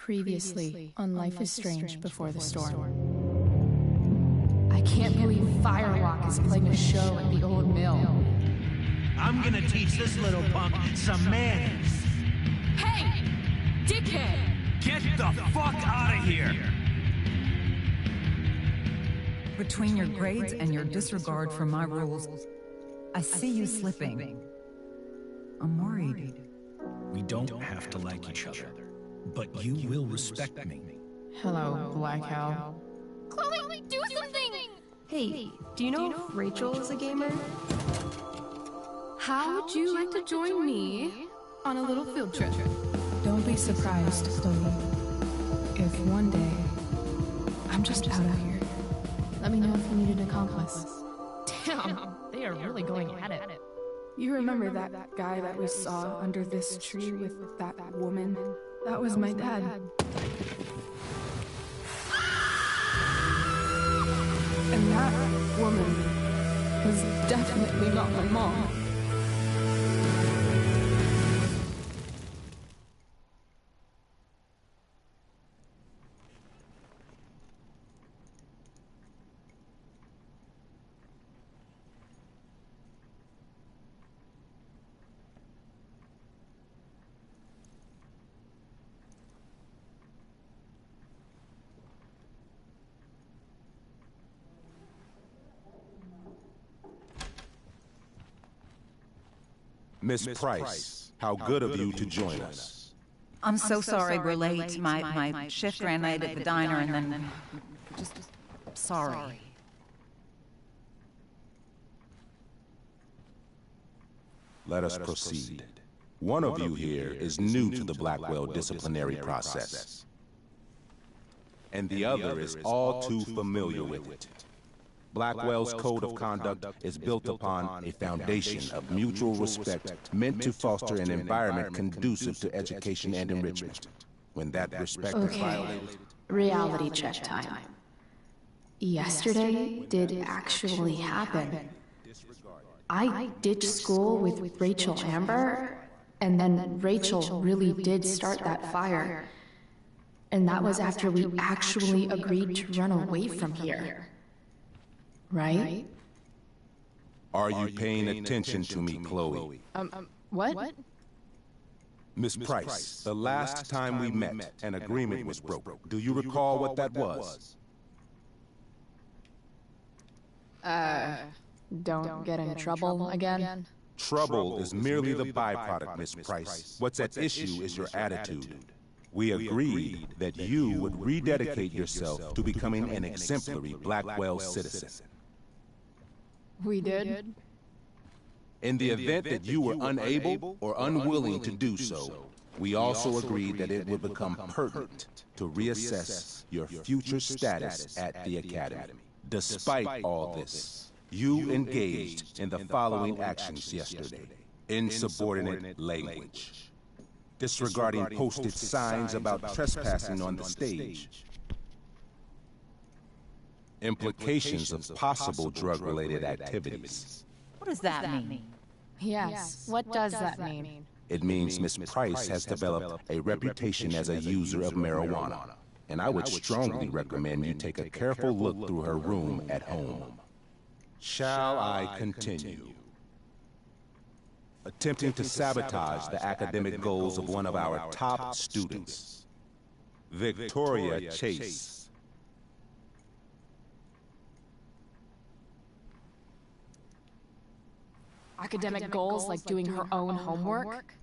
Previously on Life is Strange Before the Storm. I can't believe Firelock is playing a show at the old mill. I'm gonna teach this little punk some manners. Hey! Dickhead! Get the fuck out of here! Between your grades and your disregard for my rules, I see you slipping. I'm worried. We don't have to like each other, but you will respect me. Hello, Black Hal. Chloe, do something! Hey, do you know if Rachel is a gamer? How would you like to join me on a little field trip? Don't be surprised, Chloe, if one day I'm just out of here. Let me know if you need an accomplice. Damn, they are really going at it. You remember that guy that we saw under this tree with that woman? That was my dad. And that woman was definitely not my mom. Miss Price, how good of you to join us. I'm so sorry we're late. My shift ran late at the diner and then... Just sorry. Let us proceed. One of you here is new to the Blackwell disciplinary process, and the other is all too familiar with it. Blackwell's code of conduct is built upon a foundation of mutual respect meant to foster an environment conducive to education and enrichment. When that respect is violated... Reality check time. Yesterday did actually happen. I ditched school with Rachel Amber, and then Rachel really did start that fire. And that was after we actually agreed to run away from here. Right? Are you paying attention to me, Chloe? What? Miss Price, the last time we met, an agreement was broken. Do you recall what that was? Don't get in trouble again? Trouble is merely the byproduct, Miss Price. What's at issue is your attitude. We agreed that you would rededicate yourself to becoming an exemplary Blackwell citizen. We did? In the event that you were unable or unwilling to do so, we also agreed that it would become pertinent to reassess your future status at the Academy. Despite all this, you engaged in the following actions yesterday. Insubordinate language. Disregarding posted signs about trespassing on the stage. Implications of possible drug-related activities. What does that mean? Yes, what does that mean? It means Miss Price has developed a reputation as a user of marijuana, and I would strongly recommend you take a careful look through her room at home. Shall I continue? Attempting to sabotage the academic goals of one of our top students, Victoria Chase. Academic goals like doing her own homework?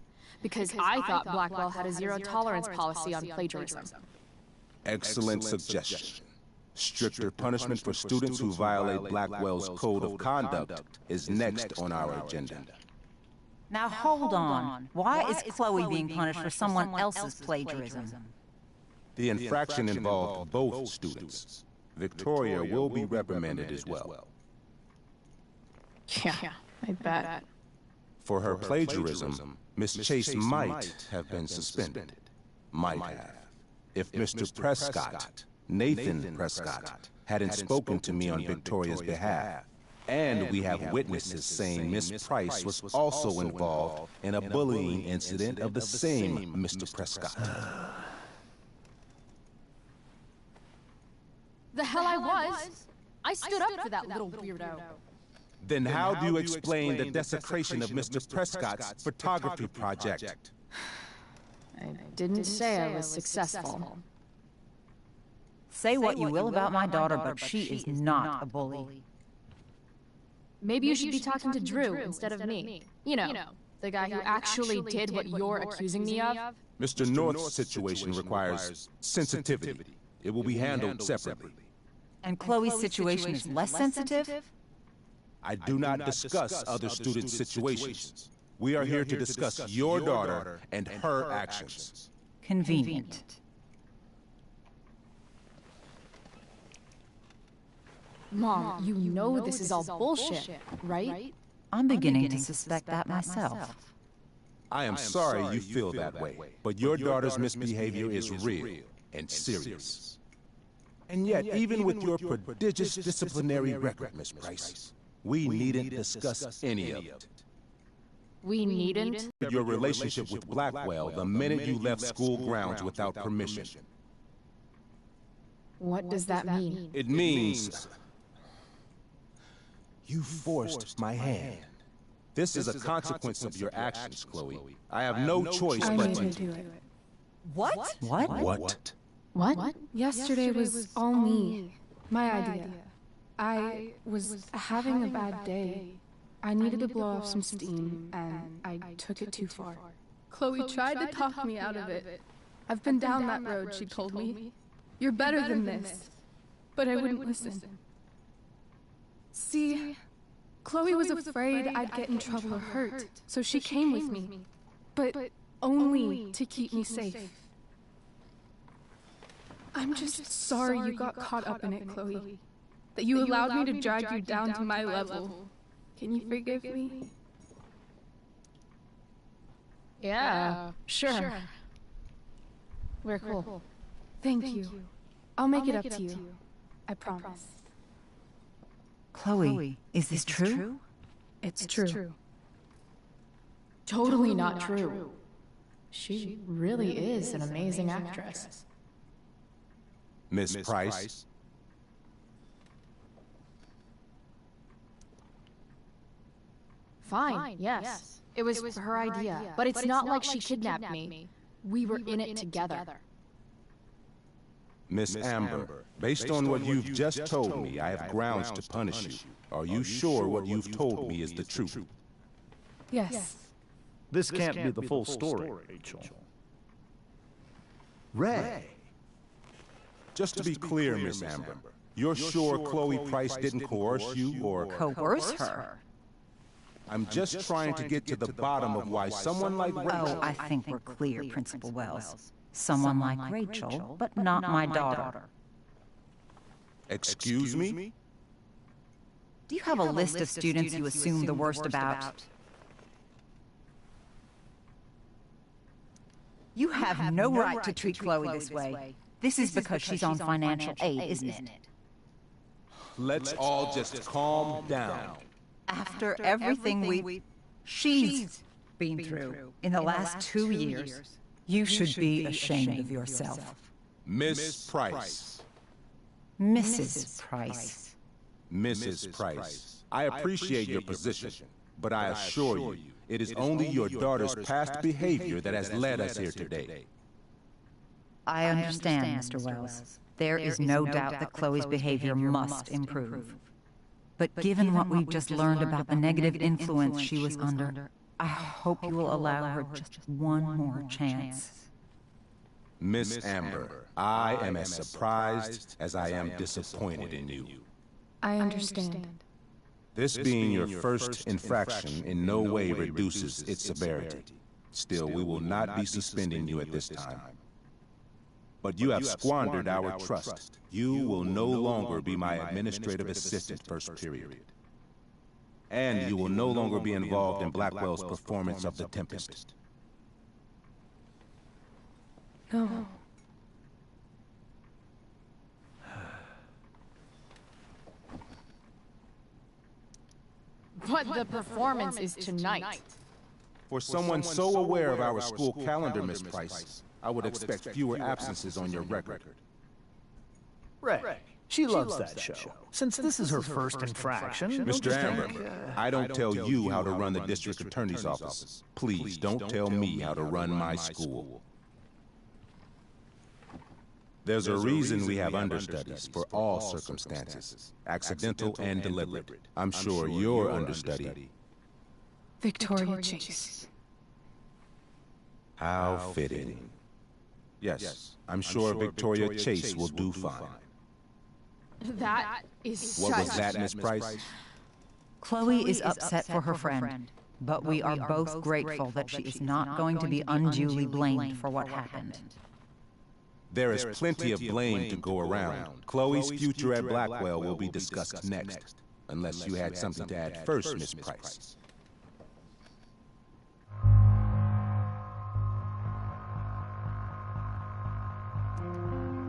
Because I thought Blackwell had a zero-tolerance policy on plagiarism. Excellent suggestion. Stricter punishment for students who violate Blackwell's code of conduct is next on our agenda. Now hold on. Why is Chloe being punished for someone else's plagiarism? The infraction involved both students. Victoria will be reprimanded as well. Yeah, I bet. For her plagiarism, Miss Chase might have been suspended. Might have. If Mr. Prescott, Nathan Prescott, hadn't spoken to me on Victoria's behalf. And we have witnesses saying Miss Price was also involved in a bullying incident of the same Mr. Prescott. The hell I was! I stood up for that little weirdo. Then how do you explain the desecration of Mr. Prescott's photography project? I didn't say I was successful. Say what you will about my daughter, but she is not a bully. Maybe you should be talking to Drew instead of me. You know, the guy who actually did what you're accusing me of. Mr. North's situation requires sensitivity. It will be handled separately. And Chloe's situation is less sensitive? I do not discuss other students' situations. We are here to discuss your daughter and her actions. Convenient. Mom, you know this is all bullshit, right? I'm beginning to suspect that myself. I am sorry you feel that way, but your daughter's misbehavior is real and serious. And yet, even with your prodigious disciplinary record, Miss Price, we needn't discuss any of it. We needn't? Your relationship with Blackwell the minute you left school grounds without permission. What does that mean? It means you forced my hand. This is a consequence of your actions, Chloe. I have no choice I but need to... to do it. What? What? What? Yesterday was all me. My idea. I was having a bad day. I needed to blow off some steam, and I took it too far. Chloe tried to talk me out of it. I've been down that road, she told me. You're better than this. But I wouldn't listen. See, Chloe was afraid I'd get in trouble or hurt, so she came with me. But only to keep me safe. I'm just sorry you got caught up in it, Chloe. That you allowed me to drag you down to my level. Can you forgive me? Yeah, sure. We're cool. Thank you. I'll make it up to you. I promise. Chloe, is this true? It's true. Totally not true. She really is an amazing actress. Miss Price? Fine, yes. It was her idea. But it's not like she kidnapped me. We were in it together. Miss Amber, based on what you've just told me, I have grounds to punish you. Are you sure what you've told me is the truth? Yes. This can't be the full story, Rachel. Ray! Just to be clear, Miss Amber, you're sure Chloe Price didn't coerce you or... Coerce her? I'm just trying to get to the bottom of why someone like Rachel... Oh, I think we're clear, Principal Wells. Someone like Rachel, but not my daughter. Excuse me? Do you have a list of students you assume the worst about? You have no right to treat Chloe this way. This is because she's on financial aid, isn't it? Let's all just calm down. After everything she's been through in the last 2 years, you should be ashamed of yourself. Miss Price. Mrs. Price. Mrs. Price, I appreciate your position, but I assure you, it is only your daughter's past behavior that has led us here today. I understand, Mr. Wells. There is no doubt that Chloe's behavior must improve. But given what we've just learned about the negative influence she was under, I hope you will allow her just one more chance. Miss Amber, I am as surprised as I am disappointed in you. I understand. This being your first infraction in no way reduces its severity. Still, we will not be suspending you at this time. But you have squandered our trust. You will no longer be my administrative assistant first period. And you will no longer be involved in Blackwell's performance of The Tempest. No. But the performance is tonight. For someone so aware of our school calendar, Miss Price, I would expect fewer absences on your record. Ray, She loves that show. Since this is her first infraction... Mr. Amber, I don't tell you how to run the district attorney's office. Please don't tell me how to run my school. There's a reason we have understudies for all circumstances, accidental and deliberate. I'm sure your understudy... Victoria Chase. How fitting. Yes, I'm sure Victoria Chase will do fine. That is What was such... that, Miss Price? Chloe is upset for her friend, but we are both grateful that she is not going to be unduly blamed for what happened. There is plenty of blame to go around. Chloe's future at Blackwell will be discussed next, unless you had something to add first, Miss Price.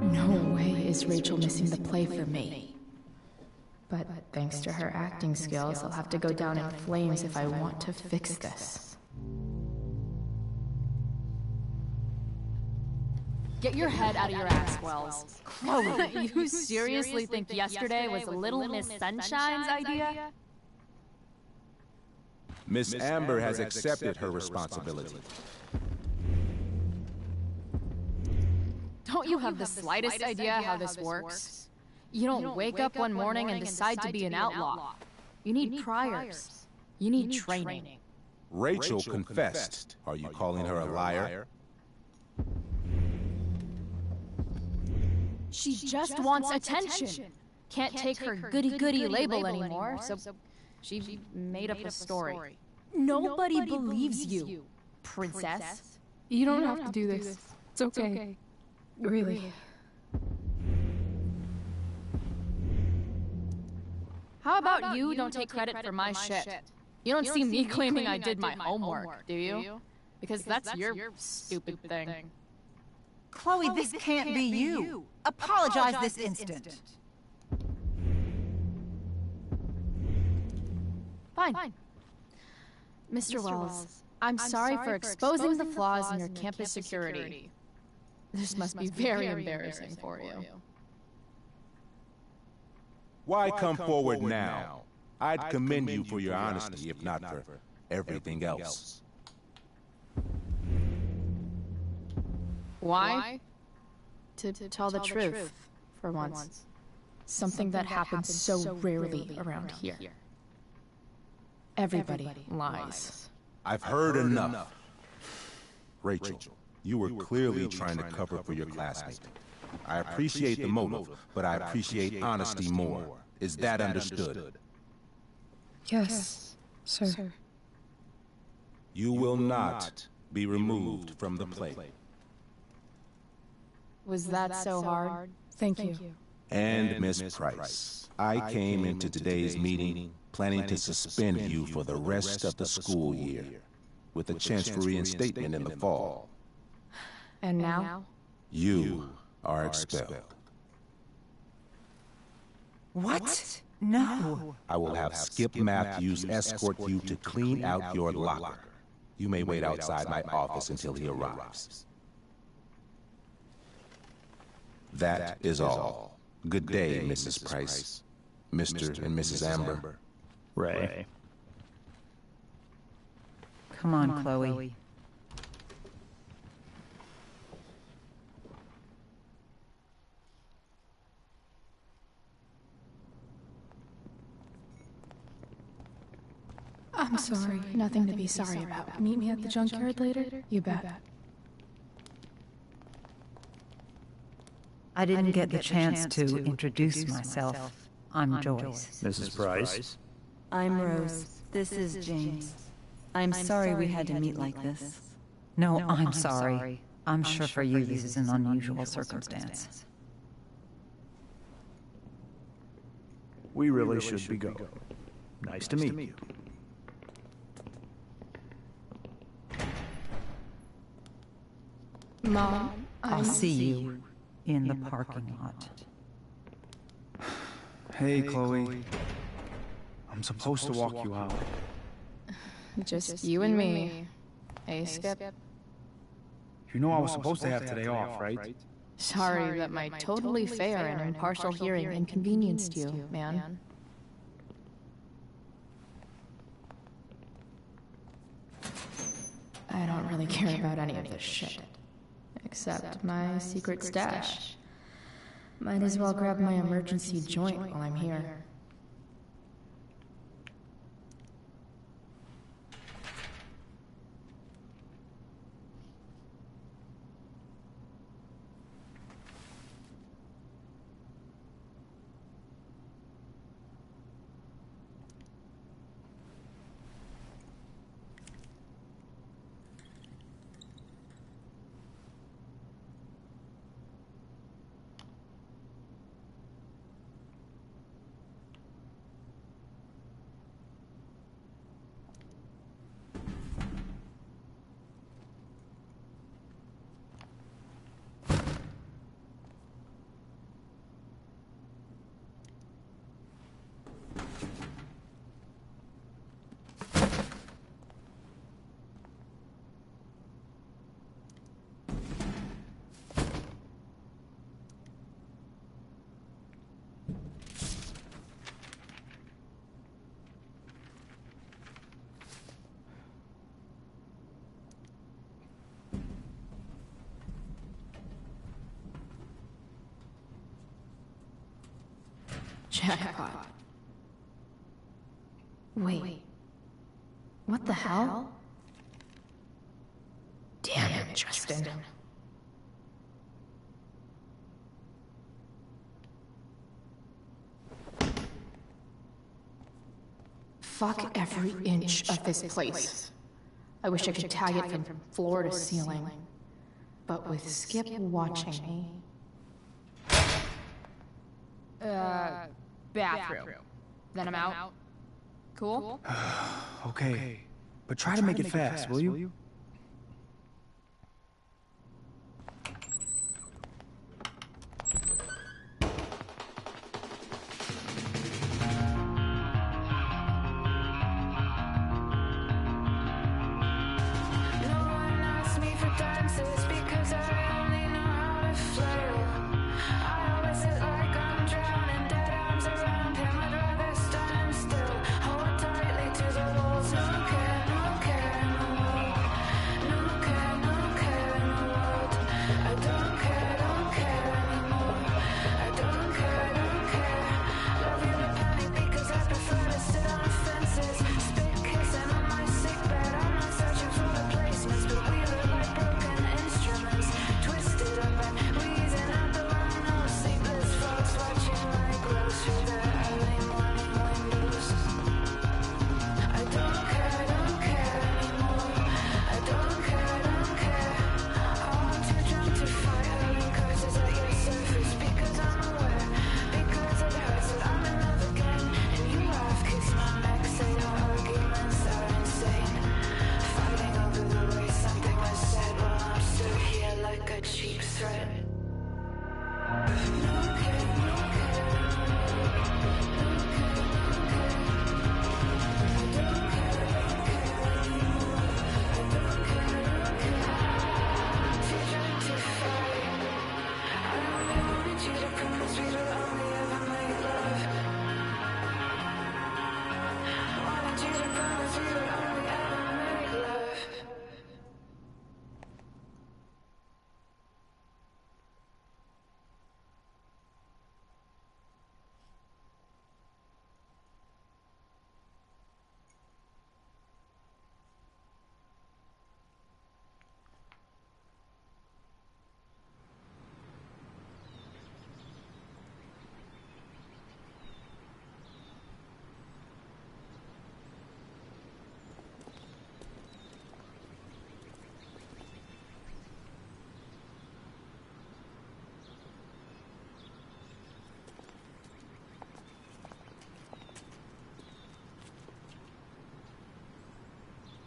No way is Rachel missing the play for me. But thanks to her acting skills, I'll have to go down in flames if I want to fix this. Get your head out of your ass, Wells. Chloe, you seriously think yesterday was Little Miss Sunshine's idea? Miss Amber has accepted her responsibility. Don't you have the slightest idea how this works? You don't wake up one morning and decide to be an outlaw. You need priors. You need training. Rachel confessed. Are you calling her a liar? She just wants attention. Can't take her goody-goody label anymore, so she made up a story. Nobody believes you, princess. You don't have to do this. It's okay. Really. How about you don't take credit for my shit? You don't see me claiming I did my homework, do you? Because that's your stupid thing. Chloe, this can't be you. Apologize this instant. Fine. Mr. Wells, I'm sorry for exposing the flaws in your campus security. This must be very embarrassing for you. Why come forward now? I'd commend you for your honesty, if not for everything else. Why? To tell the truth, for once. Something that happens so rarely around here. Everybody lies. I've heard enough. Rachel, you were clearly trying to cover for your classmate. I appreciate the motive, but I appreciate honesty more. Is that understood? Yes, sir. You will not be removed from the play. Was that so hard? Thank you. And Miss Price, I came into today's meeting planning to suspend you for the rest of the school year, with a chance for reinstatement in the fall. And now? You are expelled. What? No. I will have Skip Matthews escort you to clean out your locker. You may wait outside my office until he arrives. That is all. Good day, Mrs. Price. Mr. and Mrs. Amber. Ray. Come on, Chloe. I'm sorry. Nothing to be sorry about. Meet me at the junkyard later? You bet. I didn't get the chance to introduce myself. I'm Joyce. Mrs. Price. I'm Rose. This is James. I'm sorry we had to meet like this. No, I'm sorry. I'm sure for you this is an unusual circumstance. We really should be going. Nice to meet you. Mom, I'll see you in the parking lot. Hey, Chloe. I'm supposed to walk you out. Just you and me. Hey, Skip. You know I was supposed to have today off, right? Sorry that my totally fair and impartial hearing inconvenienced you, man. I don't really care about any of this shit. Except my secret stash. Might as well grab my emergency joint while I'm here. Jackpot. Wait. What the hell? Damn it, Justin. Fuck every inch of this place. I wish I could tag it from floor to ceiling. But with Skip watching me... bathroom. Then I'm out. Cool? Okay, but try to make it fast, will you?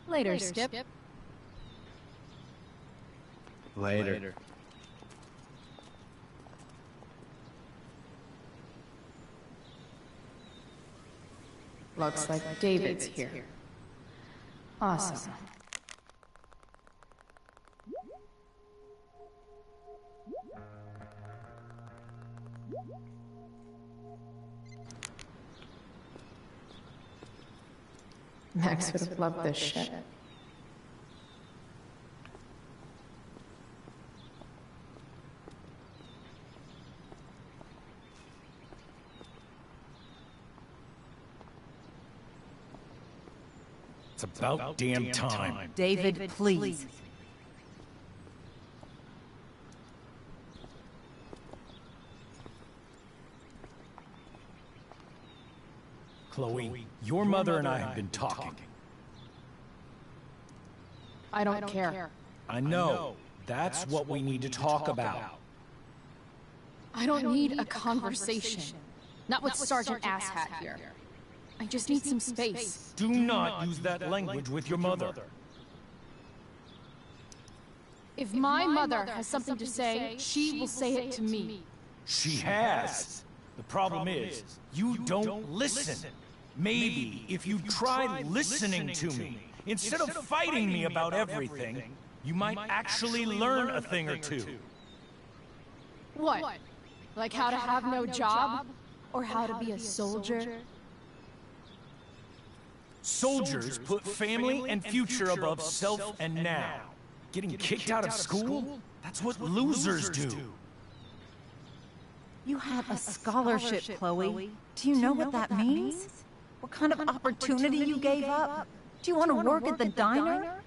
Later, Skip. Later. Looks like David's here. Awesome. Max would have loved this shit. It's about damn time. David, please. Chloe, your mother and I have been talking. I don't care. I know. That's what we need to talk about. I don't need a conversation. Not with Sergeant Asshat here. I just need some space. Do not use that language with your mother. If my mother has something to say, she will say it to me. She has. The problem is, you don't listen. Maybe if you tried listening to me, instead of fighting me about everything, you might actually learn a thing or two. What? Like how to have no job? Or how to be a soldier? Soldiers put family and future above self and now. Getting kicked out of school? That's what losers do. You have a scholarship, Chloe. Do you know what that means? What kind of opportunity you gave up? Do you want to work at the diner?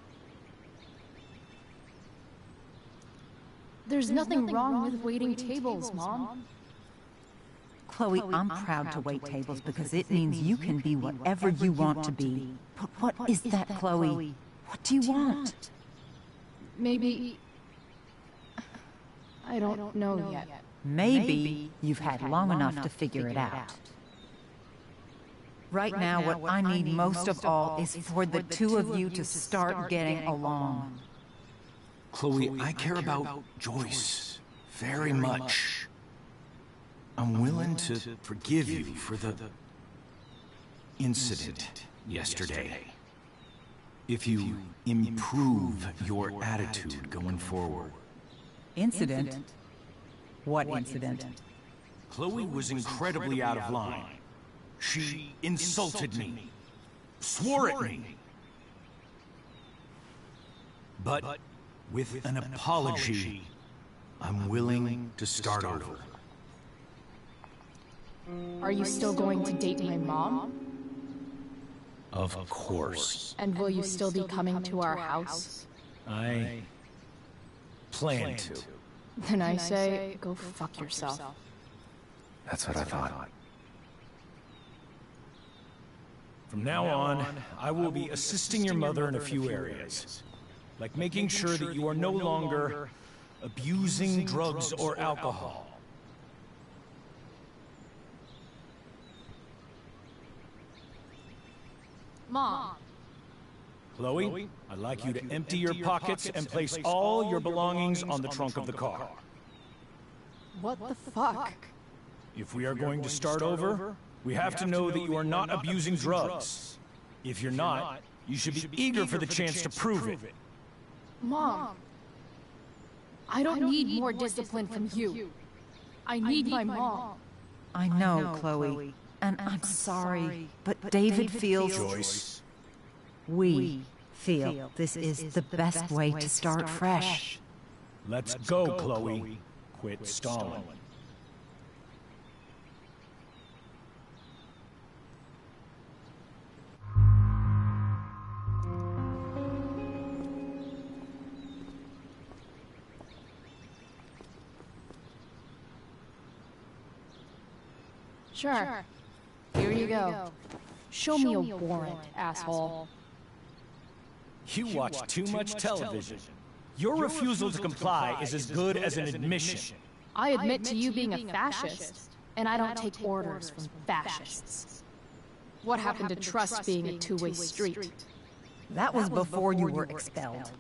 There's nothing wrong with waiting tables, Mom. Chloe, I'm proud to wait tables because it means you can be whatever you want to be. But what is that, Chloe? What do you want? Maybe... I don't know yet. Maybe you've had long enough to figure it out. Right now, what I need most of all is for the two of you to start getting along. Chloe, I care about Joyce very much. I'm willing to forgive you for the incident yesterday. If you improve your attitude going forward. Incident? What incident? Chloe was incredibly out of line. She insulted me, swore at me. But with an apology, I'm willing to start over. Are you still going to date my mom? Of course. And will you still be coming to our house? I plan to. Then I say, go fuck yourself. That's what I thought. From now on, I will be assisting your mother in a few areas. Like making sure that you are no longer abusing drugs or alcohol. Mom. Chloe, I'd like you to empty your pockets and place all your belongings on the trunk of the car. What the fuck? If we are going to start over, we have to know that you are not abusing drugs. If you're not, you should be eager for the chance to prove it. Mom. I don't need more discipline from you. I need my mom. I know, Chloe. And I'm sorry, but David feels... Joyce. We feel this is the best way to start fresh. Let's go, Chloe. Quit stalling. Sure. Here you go. Show me a warrant, asshole. You watch too much television. Your refusal to comply is as good as an admission. I admit to you being a fascist, and I don't take orders from fascists. What happened to trust being a two-way street? That was before you were expelled.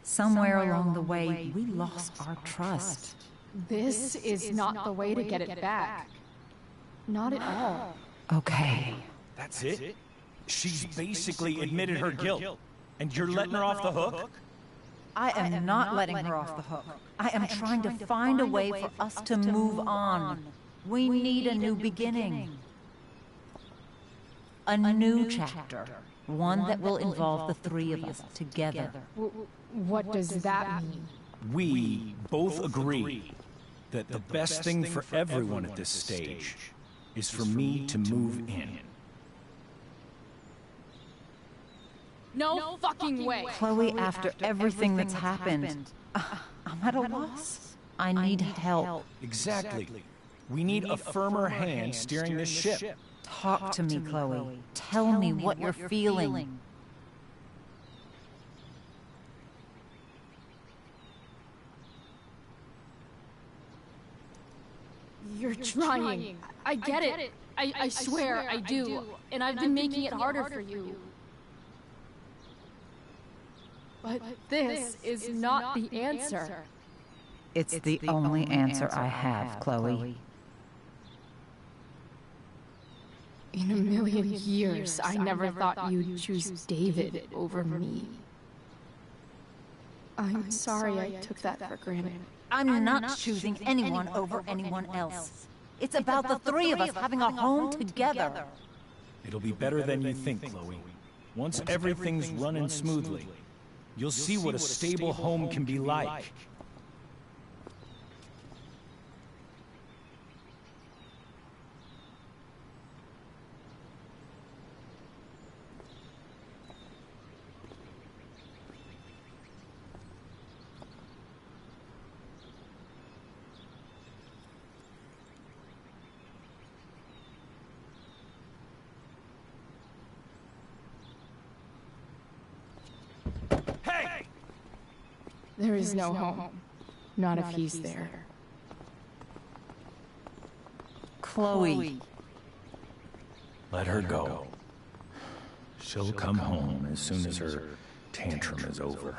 Somewhere along the way, we lost our trust. This is not the way to get it back. Not at all. Okay. That's it? She's basically admitted her guilt, and you're letting her off the hook? I am not letting her off the hook. I am trying to find a way for us to move on. We need a new beginning. A new chapter. One that will involve the three of us together. What does that mean? We both agree that the best thing for everyone at this stage is for me to move in. No fucking way! Chloe, after everything that's happened, I'm at a loss. I need help. Exactly. We need a firmer hand steering this ship. Talk to me, Chloe. Tell me what you're feeling. You're trying. I get it. I swear I do. And I've been making it harder for you. But this is not the answer. It's the only answer I have, Chloe. In a million years, I never thought you'd choose David over me. I'm sorry I took that for granted. I'm not choosing anyone over anyone else. It's about the three of us having a home together. It'll be better than you think, Chloe. Once everything's running smoothly, you'll see what a stable home can be like. There is no home. Not if he's there. Chloe. Let her go. She'll come home as soon as her tantrum is over.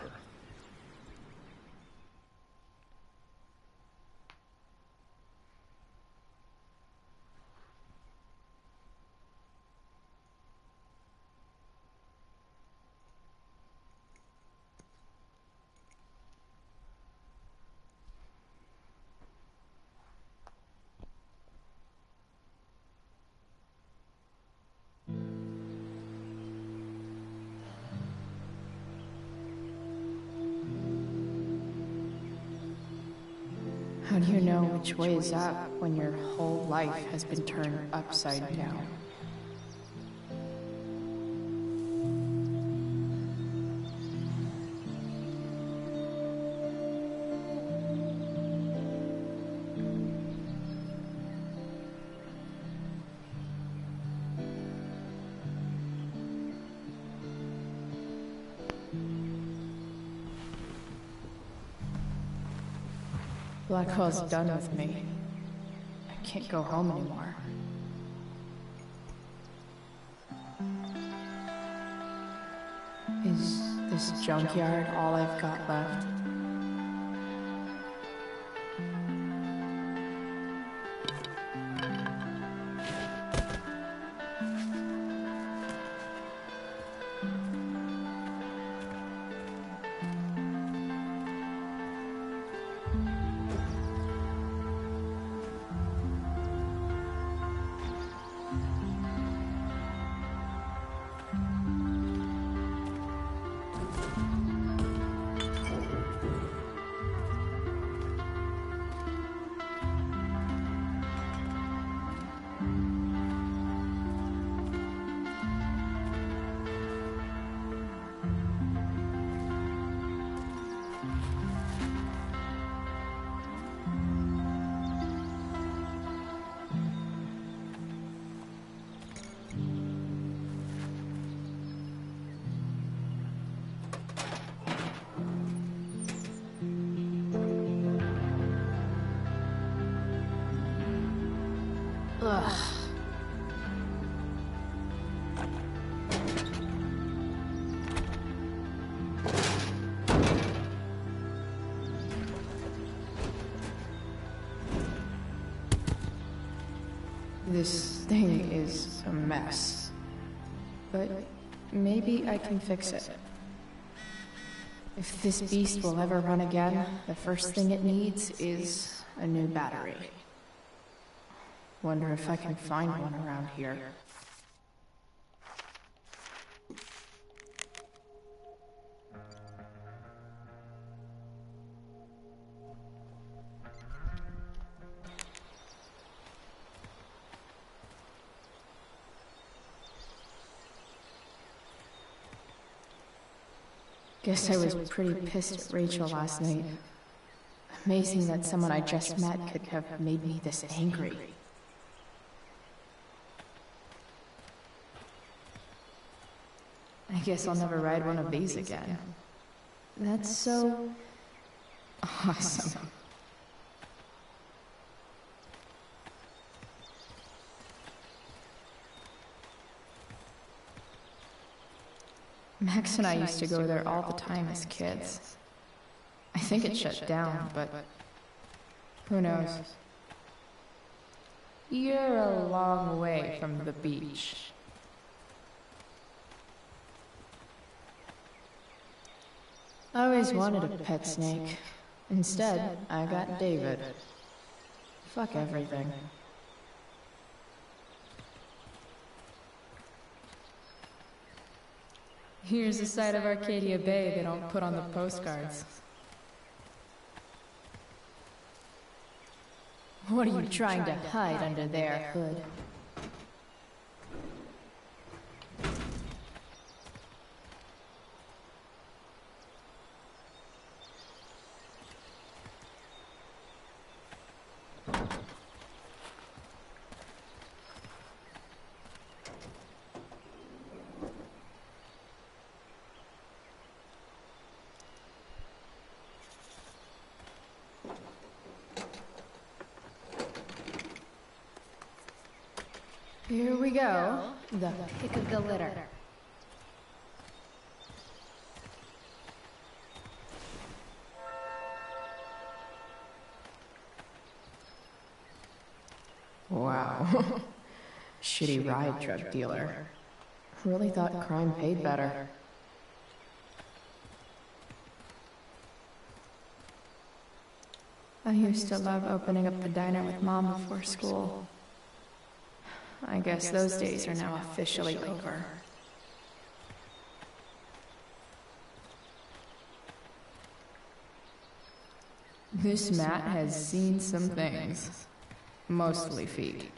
How do you know which way is up when your whole life has been turned upside down? Blackhole's done with me. I can't go home anymore. Is this junkyard all I've got left? Ugh. This thing is a mess, but maybe I can fix it. If this beast will ever run again, the first thing it needs is a new battery. Wonder if I can find one around here. Guess I was pretty pissed at Rachel last night. Amazing that someone I just met could have made me this angry. I guess I'll never ride one of these again. That's so awesome. Max and I used to go there all the time as kids. I think it shut down, but who knows? You're a long way from the beach. I always wanted a pet snake. Instead, I got David. Fuck everything. Here's a side of Arcadia Bay they don't put on the postcards. What are you trying to hide under there, Hood? Here we go. The pick of the litter. Wow. Shitty ride, drug dealer. Really thought crime paid better. I used to love opening up the diner with Mom before school. I guess those days are now officially over. This mat has seen some things. Mostly feet.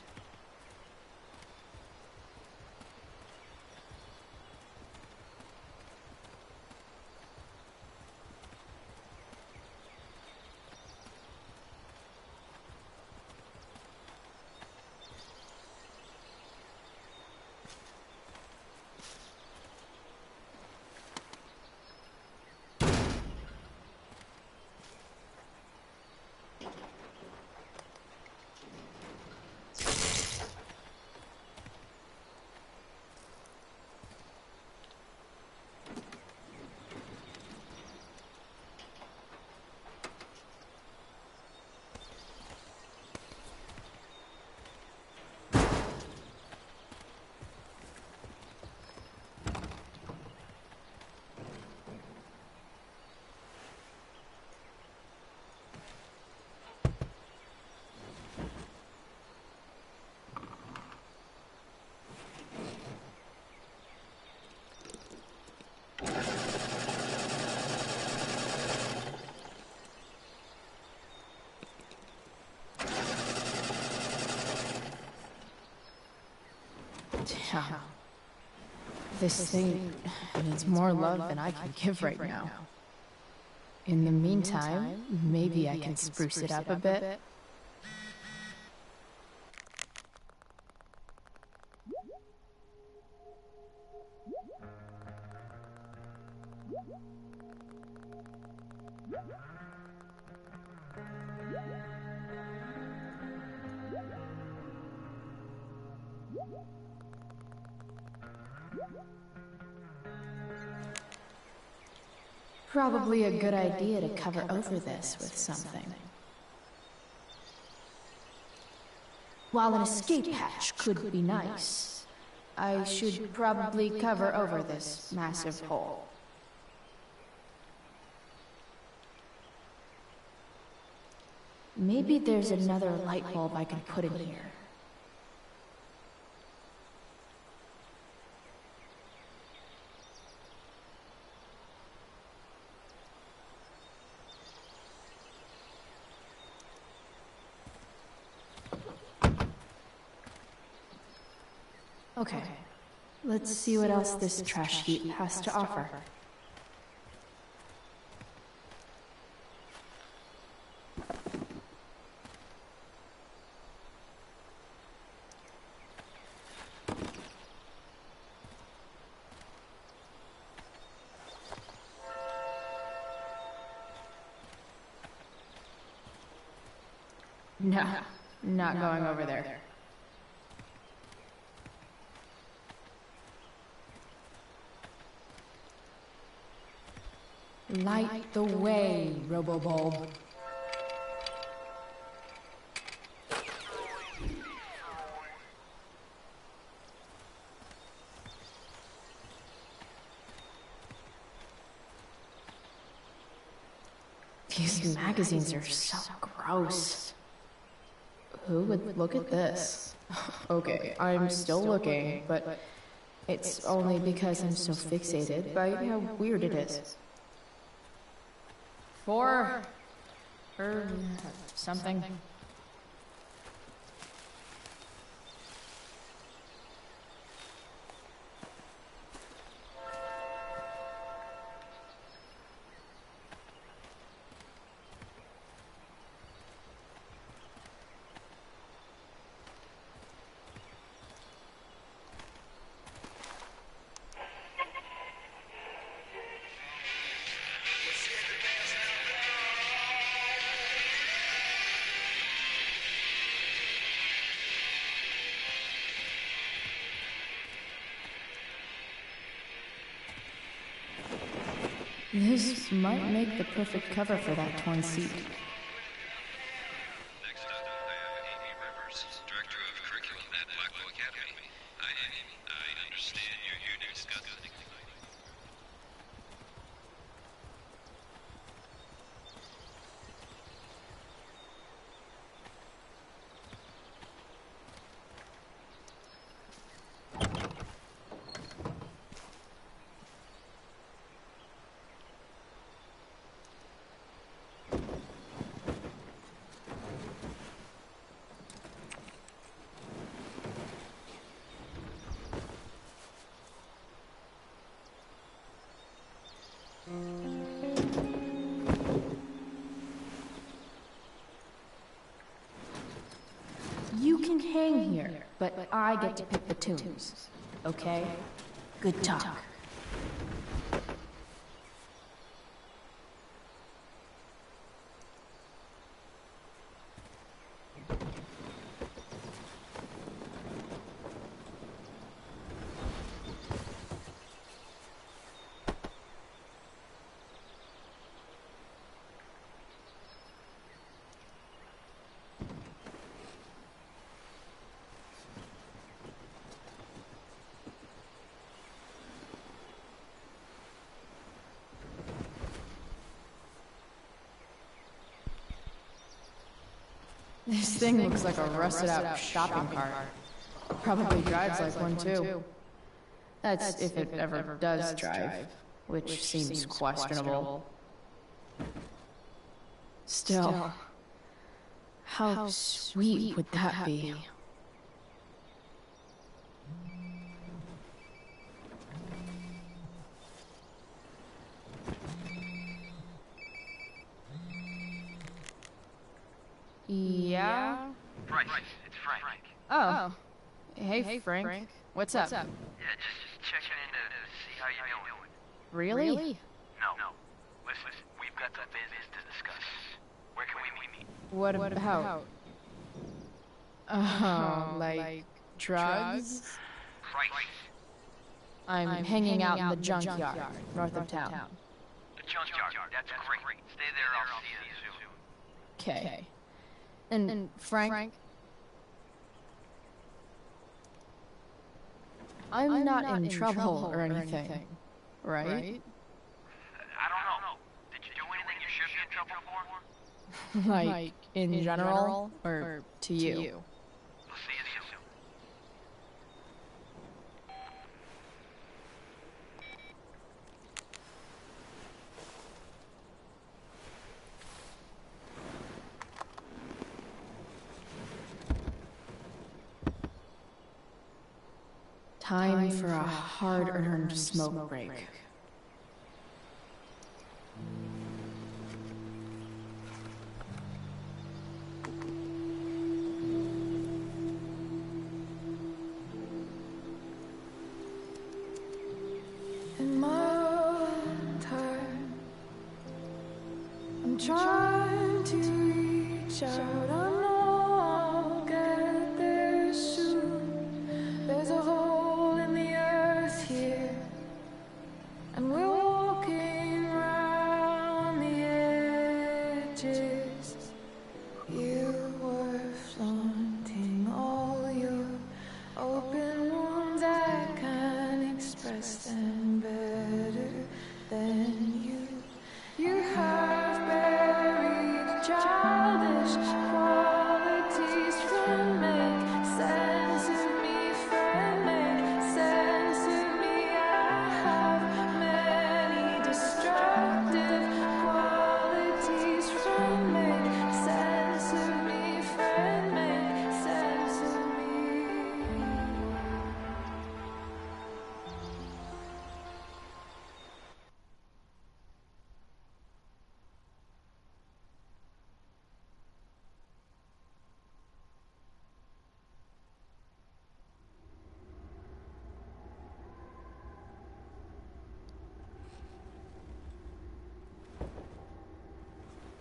Damn. This thing needs more love than I can give right now. In the meantime, maybe I can spruce it up a bit. Probably a good idea to cover over this with something. While an escape hatch could be nice, I should probably cover over this massive hole. Maybe there's another light bulb I can put in here. Okay, let's see what else this trash heap has to offer. No, not going over there. Light the way, Robobulb. These magazines are so gross. Who would look at this? Okay, I'm still looking, but it's only because I'm so fixated by how weird it is. Or something. This might make the perfect cover for that torn seat. Next up, I have Amy Rivers, Director of Curriculum at Blackwell Academy. Hi, Amy. I understand you're here to discuss something. You can hang here, but I get to pick the tunes. Okay? Good talk. This thing looks like a rusted-out shopping cart. Probably drives like one, too. That's if it ever does drive, which seems questionable. Still, how sweet would that be? Yeah? Bryce, it's Frank. Oh. Hey, Frank. What's up? Yeah, just checking in to see how you're doing. Really? No. Listen, we've got some business to discuss. Where can we meet? What about? Oh, like drugs? Bryce. I'm hanging out in the junkyard, north of town. The junkyard, that's great. Stay there, I'll see you soon. Okay. And Frank? I'm not in trouble or anything, right? I don't know. Did you do anything you should be in trouble for? Like In general, or to you? We'll see you soon. Time for a hard-earned smoke break. In my time, I'm trying to reach out. I know I'll get there soon. There's a hole in the earth here, and we're walking around the edges. You were flaunting all your open wounds. I can't express them better than you. You have buried childish qualities. Friend, make sense of me. Friend, make sense of me. I have many destructive qualities. Friend, make sense of me. Friend, make sense of me.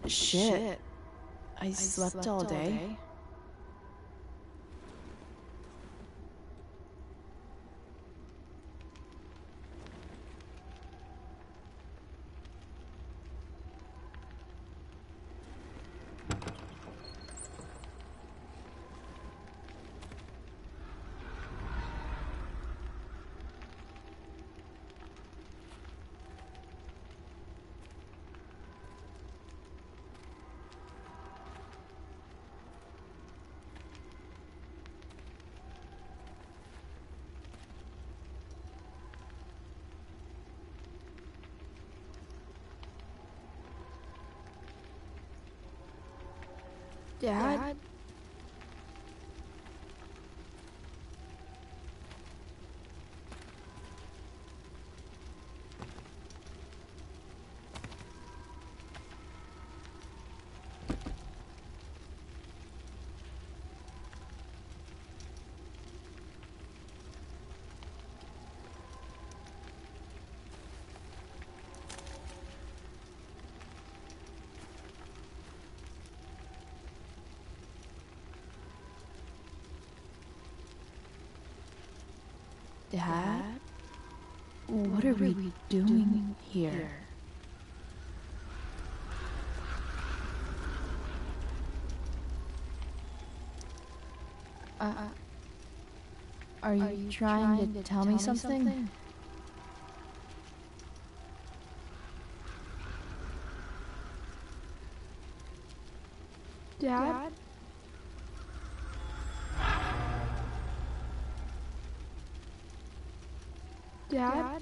Shit. I slept all day. Dad? Dad? What are we doing here? Are you trying to tell me something? Dad? Dad?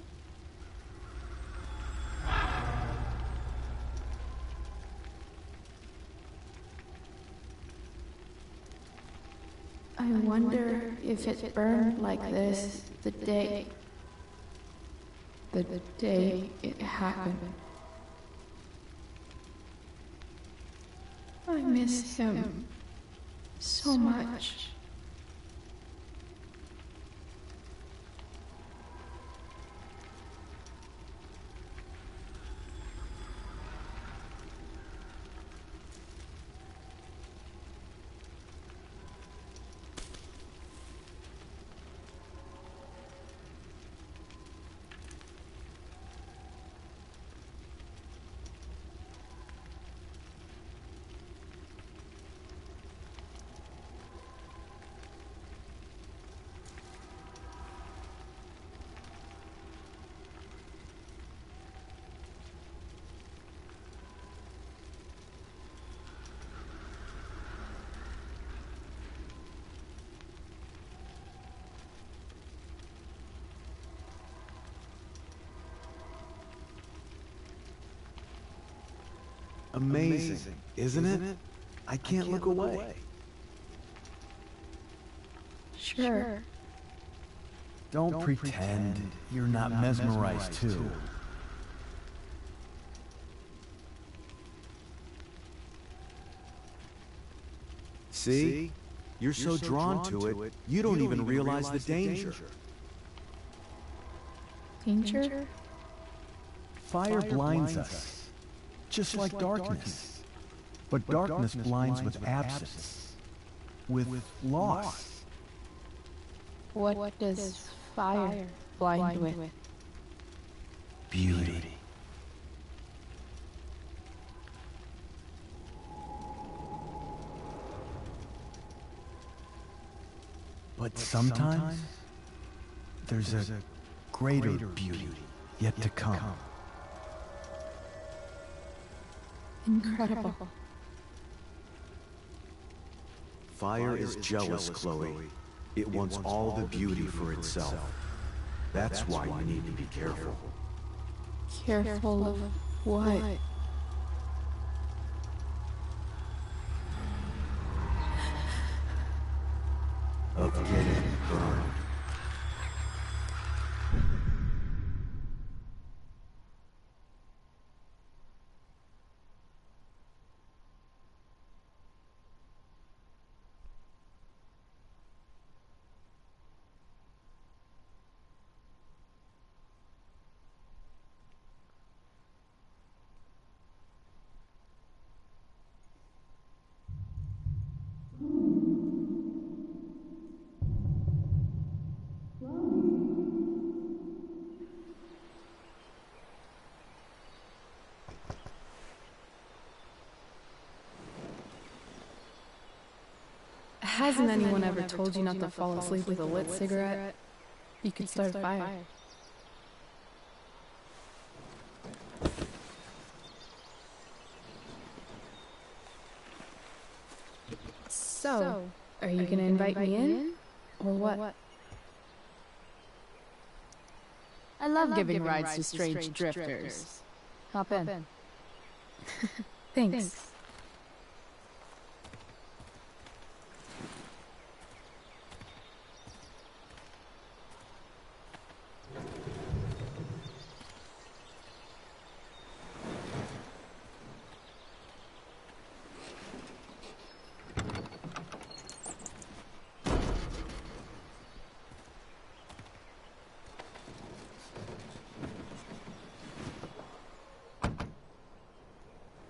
I wonder if it burned like this the day it happened. I miss him so much. Amazing, isn't it? I can't look away. Sure. Don't pretend you're not mesmerized too. See? You're so drawn to it, you don't even realize the danger. Danger? Fire blinds us, just like darkness. But darkness blinds with absence, with loss. What does fire blind with? Beauty. But sometimes, there's a greater beauty yet to come. Incredible. Fire is jealous, Chloe. It wants all the beauty for itself. That's why you need to be careful. Careful of what? Of getting burned. Hasn't anyone ever told you not to fall asleep with a lit cigarette? You could start a fire. So, are you gonna invite me in? Or what? I love giving rides to strange drifters. Hop in. Thanks.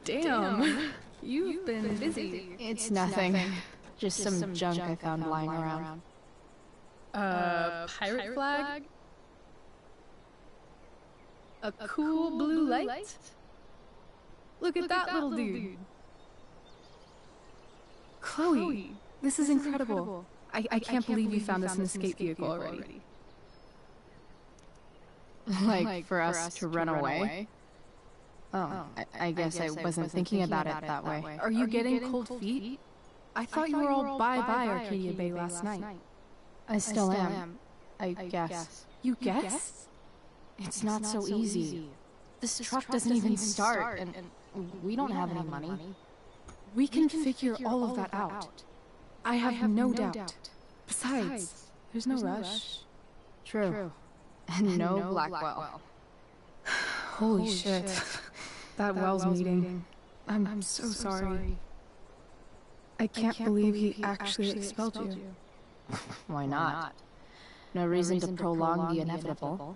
Damn, you've been busy. It's nothing. Just some junk I found lying around. Pirate flag? A cool blue light? Look at that little dude. Chloe, this is incredible. I can't believe you found us an escape vehicle already. Like for us to run away? Oh, I guess I wasn't thinking about it that way. Are you getting cold feet? I thought you were all bye-bye Arcadia Bay last night. I still am, I guess. You guess? It's not so easy. This truck doesn't even start, and we don't have any money. We can figure all of that out. I have no doubt. Besides, there's no rush. True. And no Blackwell. Holy shit. That Wells meeting. I'm so sorry. I can't believe he actually expelled you. Why not? No reason to prolong the inevitable.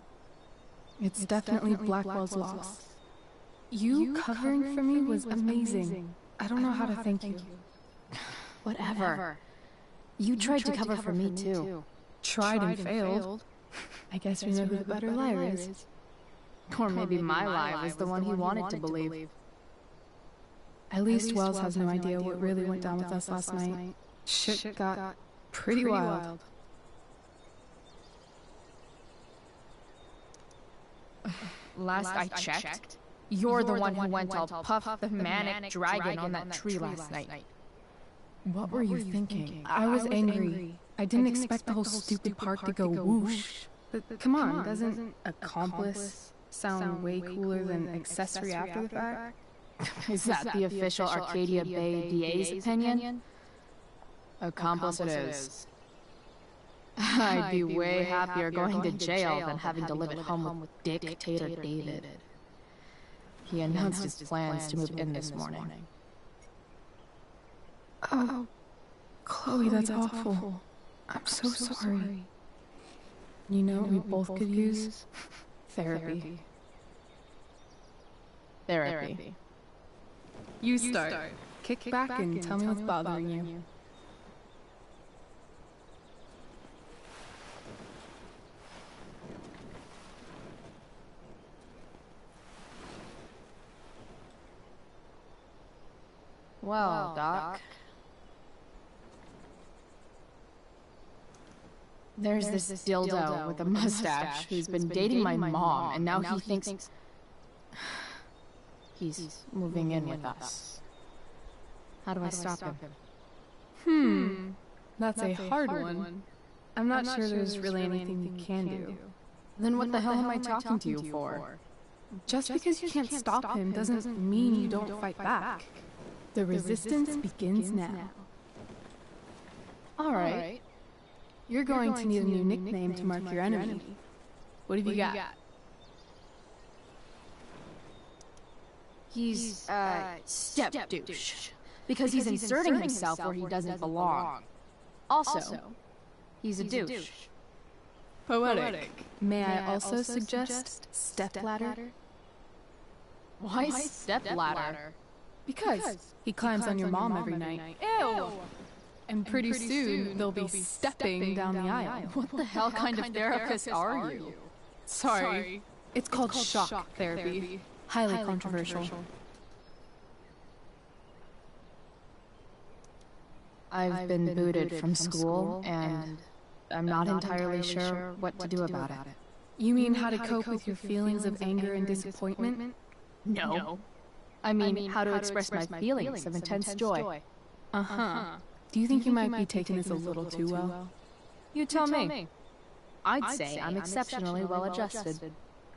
It's definitely Blackwell's loss. You covering for me was amazing. I don't know how to thank you. Whatever. You tried to cover for me too. Tried and failed. I guess we know who the better liar is. Or maybe my lie was the one he wanted to believe. At least Wells has no idea what really went down with us last night. Shit got pretty wild. Last I checked, you're the one who went all Puff the Manic Dragon on that tree last night. What were you thinking? I was angry. I didn't expect the whole stupid park to go whoosh. But come on, doesn't accomplice sound way cooler than accessory after the fact? Is that the official Arcadia Bay DA's opinion? Accomplice it is. I'd be way happier going to jail than having to live at home with Dictator David. He announced his plans to move in this morning. Oh, Chloe, that's awful. I'm so sorry. You know what we both could use? Therapy. Therapy. You start. Kick back and tell me what's bothering you. Well, Doc. There's this dildo with a mustache who's been dating my mom, and now he thinks he's moving in with us. How do I stop him? That's a hard one. I'm not sure there's really anything you can do. Then what the hell am I talking to you for? Just because you can't stop him doesn't mean you don't fight back. The resistance begins now. Alright. You're going to need a new nickname to mark your enemy. What have you got? He's, step douche. Because he's inserting himself where he doesn't belong. Also, he's a douche. Poetic. May I also suggest stepladder? Why stepladder? Because he climbs on your mom every night. Ew! And pretty soon, they'll be stepping down the aisle. What the hell kind of therapist are you? Sorry. It's called shock therapy. Highly controversial. I've been booted from school, and I'm not entirely sure what to do about it. You mean how to cope with your feelings of anger and disappointment? No. I mean, how to express my feelings of intense joy. Uh-huh. Do you think you might be taking this a little too well? You tell me. I'd say I'm exceptionally well adjusted.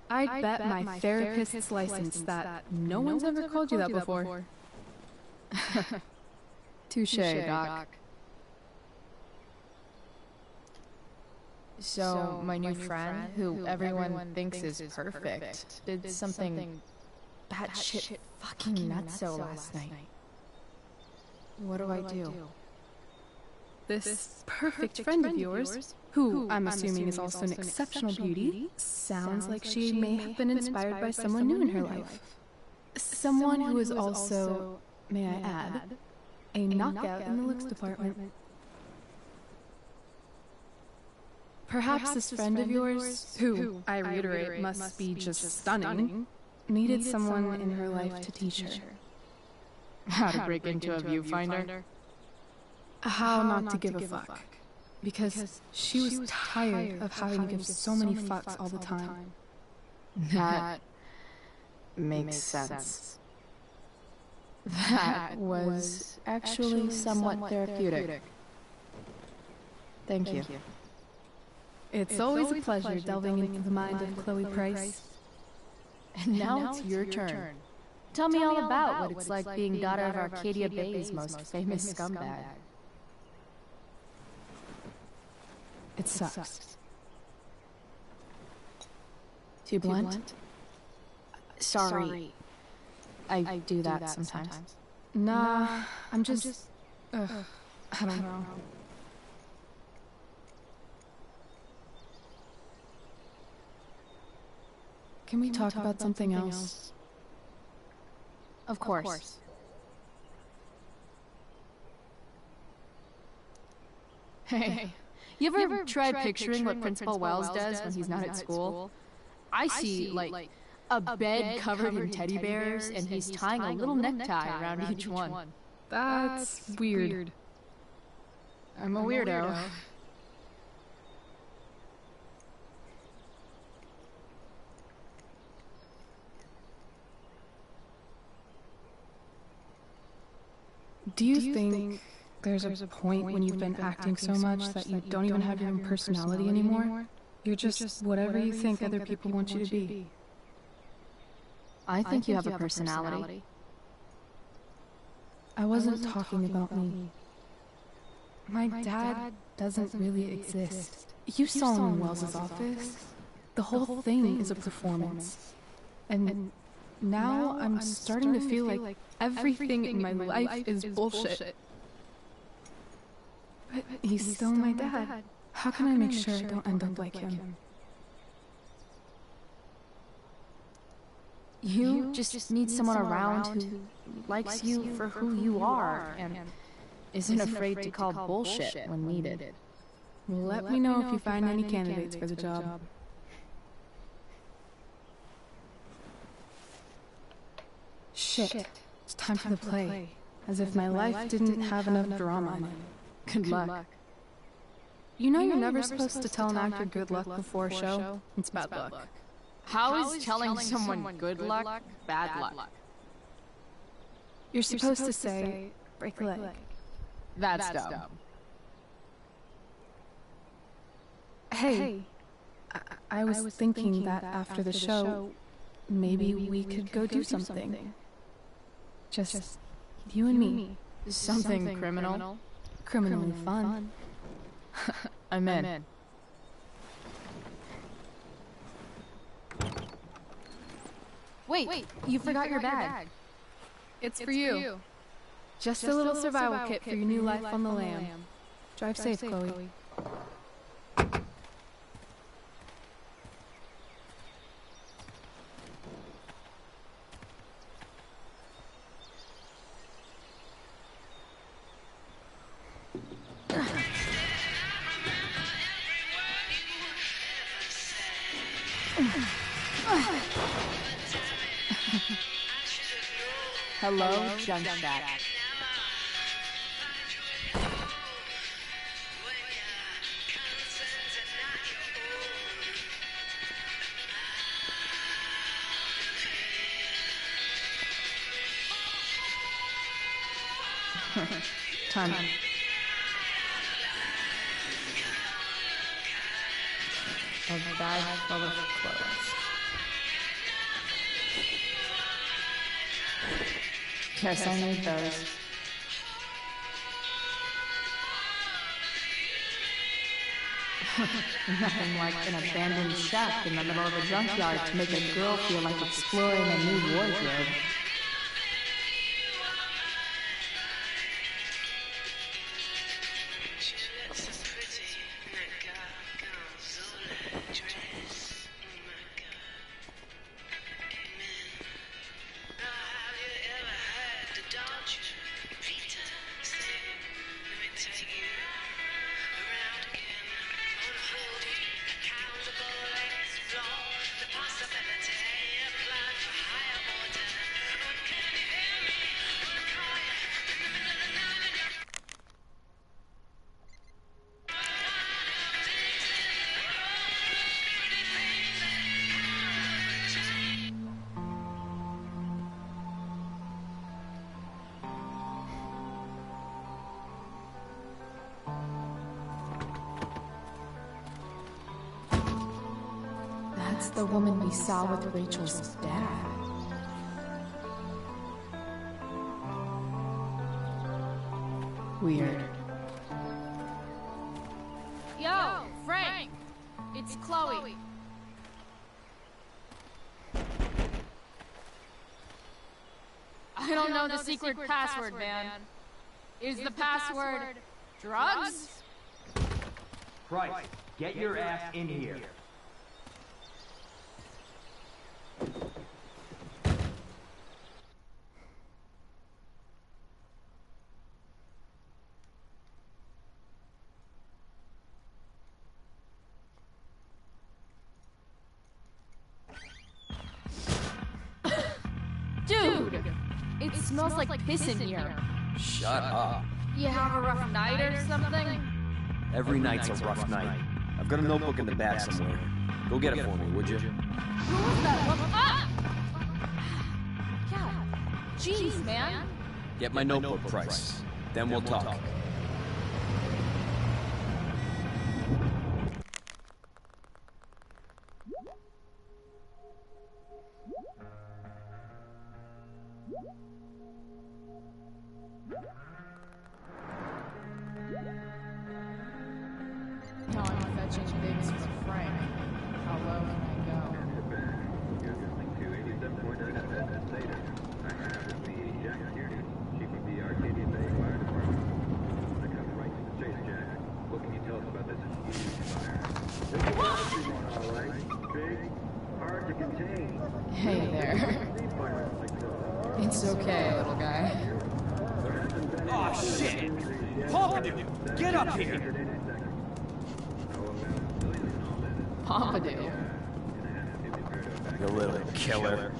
I'd bet my therapist's license that no one's ever called you that before. Touché, Doc. So, my new friend, who everyone thinks is perfect, did something batshit fucking nutso last night. What do I do? This perfect friend of yours, who I'm assuming is also an exceptional beauty, sounds like she may have been inspired by someone new in her life. Someone who is also, may I add, a knockout in the looks department. Perhaps this friend of yours, who, I reiterate, must be just stunning, needed someone in her life to teach her. How to break into a viewfinder? How not to give a fuck. Because she was tired of having to give so many fucks all the time. That makes sense. That was actually somewhat therapeutic. Thank you. It's always a pleasure delving into the mind of Chloe Price. And now it's your turn. Tell me all about what it's like being daughter of Arcadia Bay's most famous scumbag. It sucks. Too blunt? Sorry. I do that sometimes. Nah, I'm just... I don't know. Can we talk about something else? Of course. Hey, you ever tried picturing what Principal Wells does when he's not at school? I see, like, a bed covered in teddy bears, and he's tying a little necktie around each one. That's weird. I'm a weirdo. Do you think there's a point when you've been acting so much that you don't even have your own personality anymore? You're just whatever you think other people want you to be. I think you have a personality. I wasn't talking about me. My dad doesn't really exist. You saw him in Wells's office. The whole thing is a performance. And now I'm starting to feel like everything in my life is bullshit. But he's still my dad. How can I make sure I don't end up like him? You just need someone around who likes you for who you are and isn't afraid to call bullshit when needed. Let me know if you find any candidates for the job. Shit. It's time for the play. As if my life didn't have enough drama in it. Good luck. You know you're never supposed to tell an actor good luck before a show? It's bad luck. How is telling someone good luck bad luck? You're supposed to say, break a leg. That's dumb. Hey, I was thinking that after the show, maybe we could go do something. Just you and me. Something criminal? Criminally fun. I'm in. Wait, you forgot your bag. It's for you. Just a little survival kit for your new life on the lam. Drive safe, Chloe. Hello, Junk Shack. Time. A bag full of clothes. Guess I need those. Nothing like an abandoned shack in the middle of a junkyard to make a girl feel like exploring a new wardrobe. That's the woman we saw with Rachel's dad. Weird. Yo, Frank! It's Chloe. I don't know the secret password, man. Is the password drugs? Price, get your ass in here. Dude! It smells like piss in here. Shut up. You have a rough night or something? Every night's a rough night. I've got a notebook in the back somewhere. Go get it for me, would you? Who was that? Ah! God. Jeez, man. Get my notebook, Price. Then we'll talk. watching things for Frank. How low can I go? Hey there. It's okay, little guy. Oh shit! Pompidou, get up here! Pompidou. You little killer.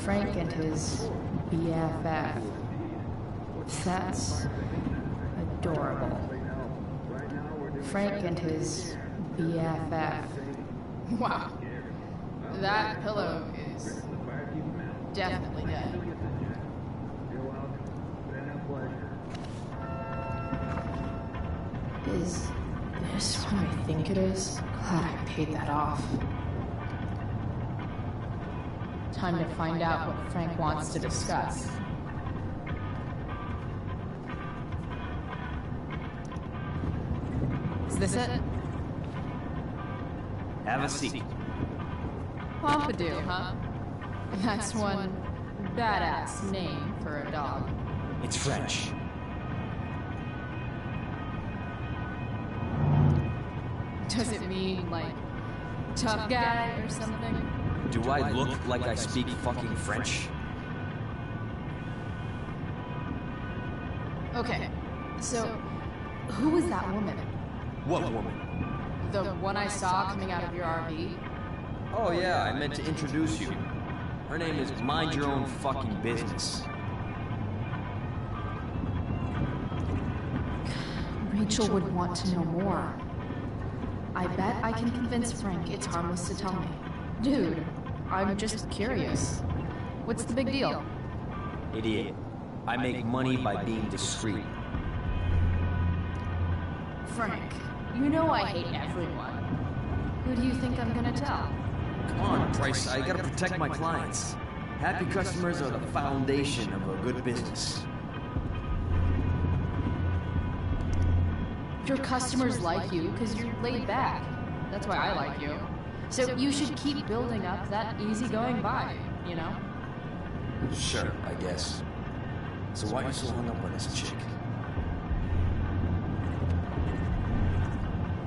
Frank and his BFF. That's adorable. Frank and his BFF. Wow. That pillow is definitely dead. Is this what I think it is? Glad I paid that off. Time to find out what Frank wants to discuss. Is this it? Have a seat. Pompidou, huh? That's one badass name for a dog. It's French. Does it mean, like, tough guy or something? Do I look like I speak fucking French? Okay, so who was that woman? What woman? The one I saw coming out of your RV? Oh yeah, I meant to introduce you. Her name is Mind Your Own Fucking Business. Rachel would want to know more. I bet I can convince Frank it's harmless to tell me. Dude, I'm just curious. What's the big deal? Idiot. I make money by being discreet. Frank, you know I hate everyone. Who do you think I'm gonna tell? Come on, Bryce, I gotta protect my clients. Happy customers are the foundation of a good business. Your customers like you because you're laid back. That's why I like you. So you should keep building up that easygoing vibe, you know? Sure, I guess. So why are you so hung up on this chick?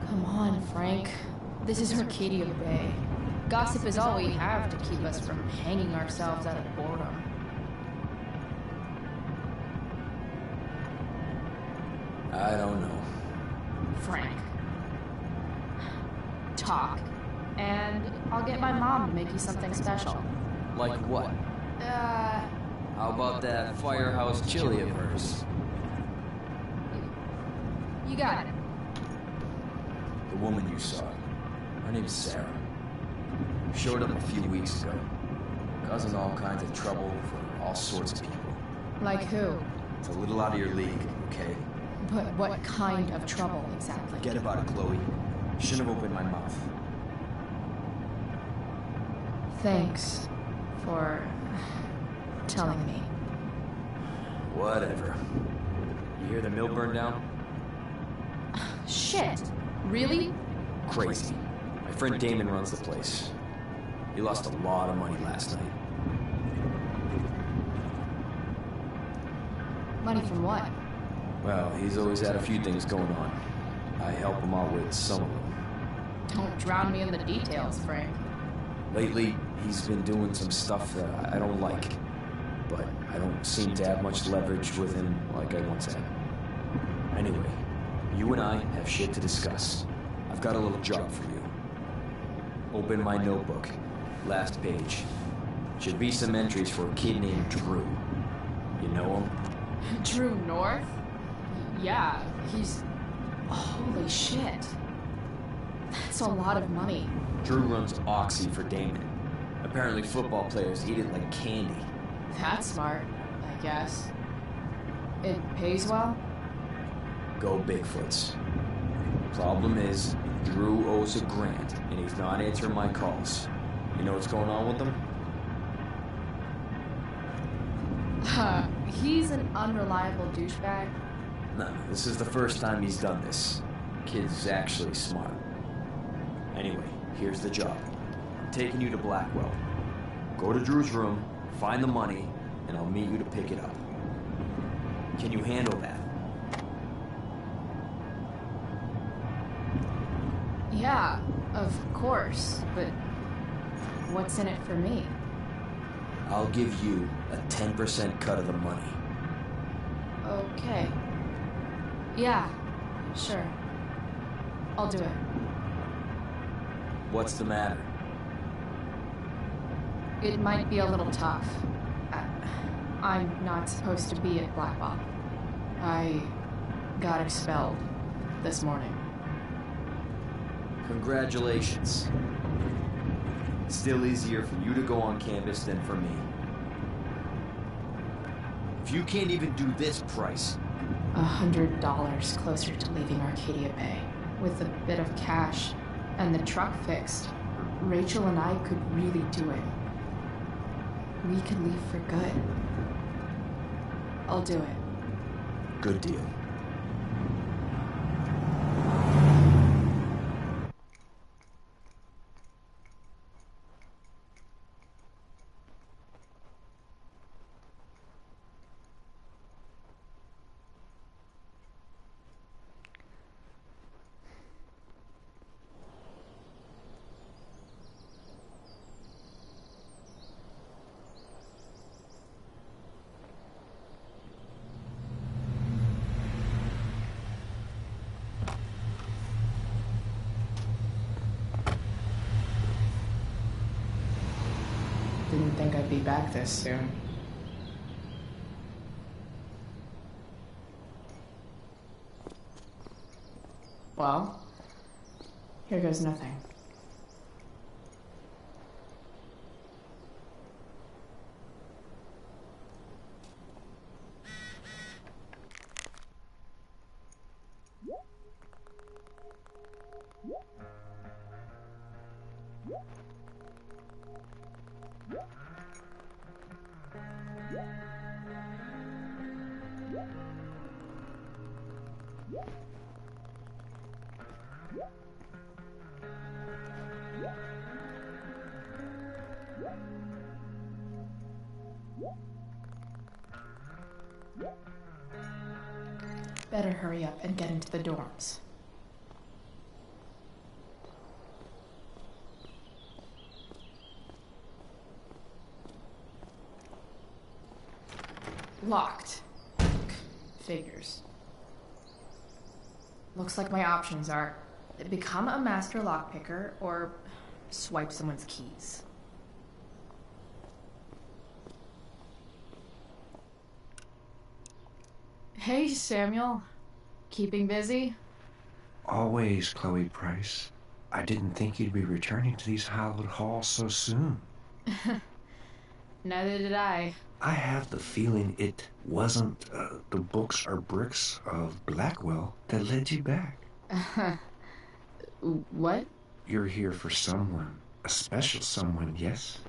Come on, Frank. This is Arcadia Bay. Gossip is all we have to keep us from hanging ourselves out of boredom. I don't know. Frank. Talk. And I'll get my mom to make you something special. Like what? How about that firehouse chili of hers? You got it. The woman you saw. Her name's Sarah. Showed up a few weeks ago. Causing all kinds of trouble for all sorts of people. Like who? It's a little out of your league, okay? But what kind of trouble exactly? Forget about it, Chloe. Shouldn't have opened my mouth. Thanks for telling me. Whatever. You hear the mill burn down? Shit! Really? Crazy. My friend Damon runs the place. He lost a lot of money last night. Money from what? Well, he's always had a few things going on. I help him out with some of them. Don't drown me in the details, Frank. Lately, he's been doing some stuff that I don't like. But I don't seem to have much leverage with him like I once had. Anyway, you and I have shit to discuss. I've got a little job for you. Open my notebook. Last page. Should be some entries for a kid named Drew. You know him? Drew North? Yeah, he's... Holy shit. That's a lot of money. Drew runs Oxy for Damon. Apparently football players eat it like candy. That's smart. Like, guess. It pays well? Go Bigfoots. Problem is, Drew owes a grant, and he's not answering my calls. You know what's going on with him? He's an unreliable douchebag. No, this is the first time he's done this. Kid's actually smart. Anyway, here's the job. I'm taking you to Blackwell. Go to Drew's room, find the money, and I'll meet you to pick it up. Can you handle that? Yeah, of course, but what's in it for me? I'll give you a 10% cut of the money. Okay. Yeah, sure. I'll do it. What's the matter? It might be a little tough. I'm not supposed to be at Blackwell. I got expelled this morning. Congratulations. It's still easier for you to go on campus than for me. If you can't even do this price... $100 closer to leaving Arcadia Bay. With a bit of cash and the truck fixed, Rachel and I could really do it. We could leave for good. I'll do it. Good deal. Didn't think I'd be back this soon. Well, here goes nothing. Better hurry up and get into the dorms. Locked. Figures. Looks like my options are become a master lockpicker or swipe someone's keys. Hey, Samuel. Keeping busy? Always, Chloe Price. I didn't think you'd be returning to these hallowed halls so soon. Neither did I. I have the feeling it wasn't the books or bricks of Blackwell that led you back. What? You're here for someone. A special someone, yes?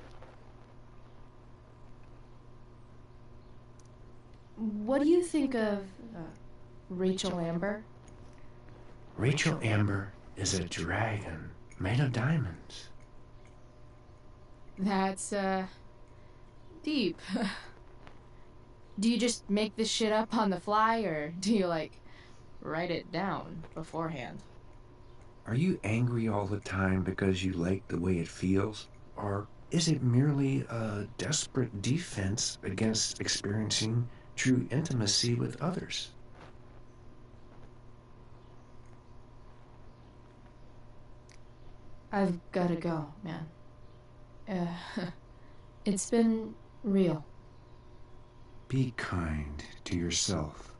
What do you think of Rachel Amber? Rachel Amber is a dragon made of diamonds. That's, deep. Do you just make this shit up on the fly, or do you, write it down beforehand? Are you angry all the time because you like the way it feels? Or is it merely a desperate defense against experiencing true intimacy with others? I've gotta go, man. It's been real. Be kind to yourself,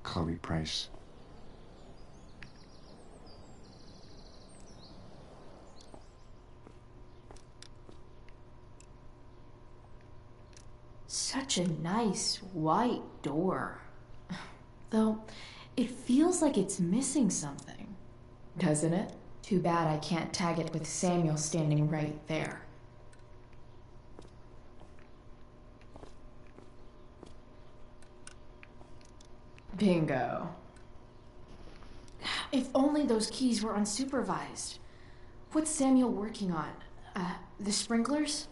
Chloe Price. Such such a nice white door. Though, it feels like it's missing something. Doesn't it? Too bad I can't tag it with Samuel standing right there. Bingo. If only those keys were unsupervised. What's Samuel working on? The sprinklers?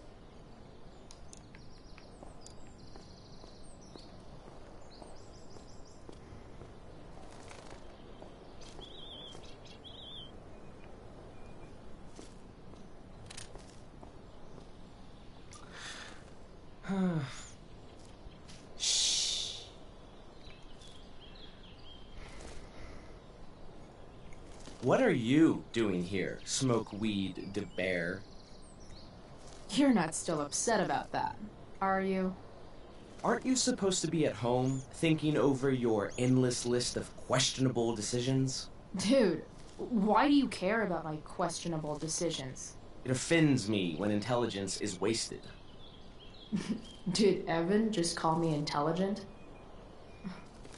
Shh. What are you doing here, Smokeweed de Bear? You're not still upset about that, are you? Aren't you supposed to be at home, thinking over your endless list of questionable decisions? Dude, why do you care about my questionable decisions? It offends me when intelligence is wasted. Did Evan just call me intelligent?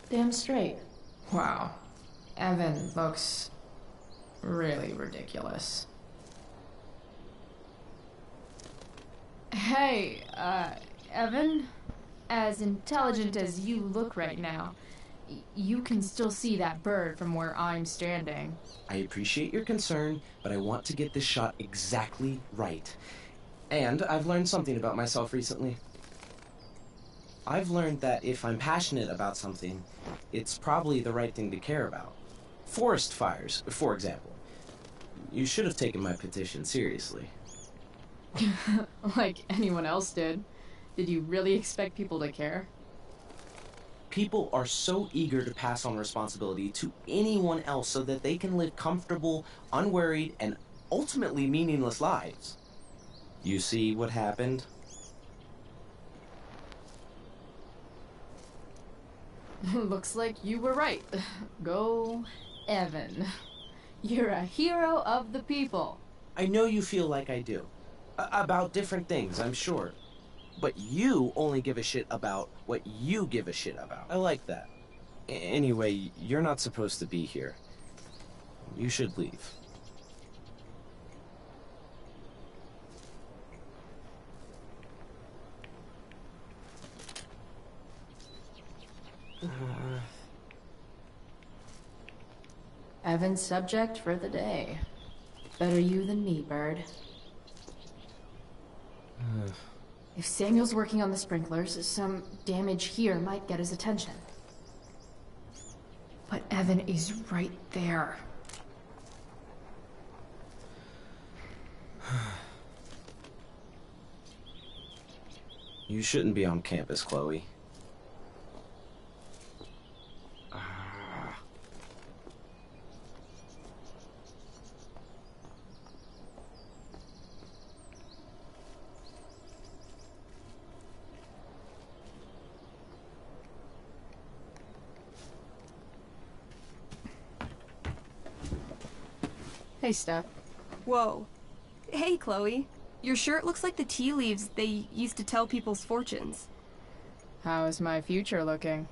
Damn straight. Wow. Evan looks really ridiculous. Hey, Evan? As intelligent as you look right now, you can still see that bird from where I'm standing. I appreciate your concern, but I want to get this shot exactly right. And I've learned something about myself recently. I've learned that if I'm passionate about something, it's probably the right thing to care about. Forest fires, for example. You should have taken my petition seriously. Like anyone else did. Did you really expect people to care? People are so eager to pass on responsibility to anyone else so that they can live comfortable, unworried, and ultimately meaningless lives. You see what happened? Looks like you were right. Go, Evan. You're a hero of the people. I know you feel like I do. About different things, I'm sure. But you only give a shit about what you give a shit about. I like that. Anyway, you're not supposed to be here. You should leave. Evan's subject for the day. Better you than me, Bird. If Samuel's working on the sprinklers, some damage here might get his attention. But Evan is right there. You shouldn't be on campus, Chloe. Hey, Steph. Whoa. Hey, Chloe. Your shirt looks like the tea leaves they used to tell people's fortunes. How's my future looking?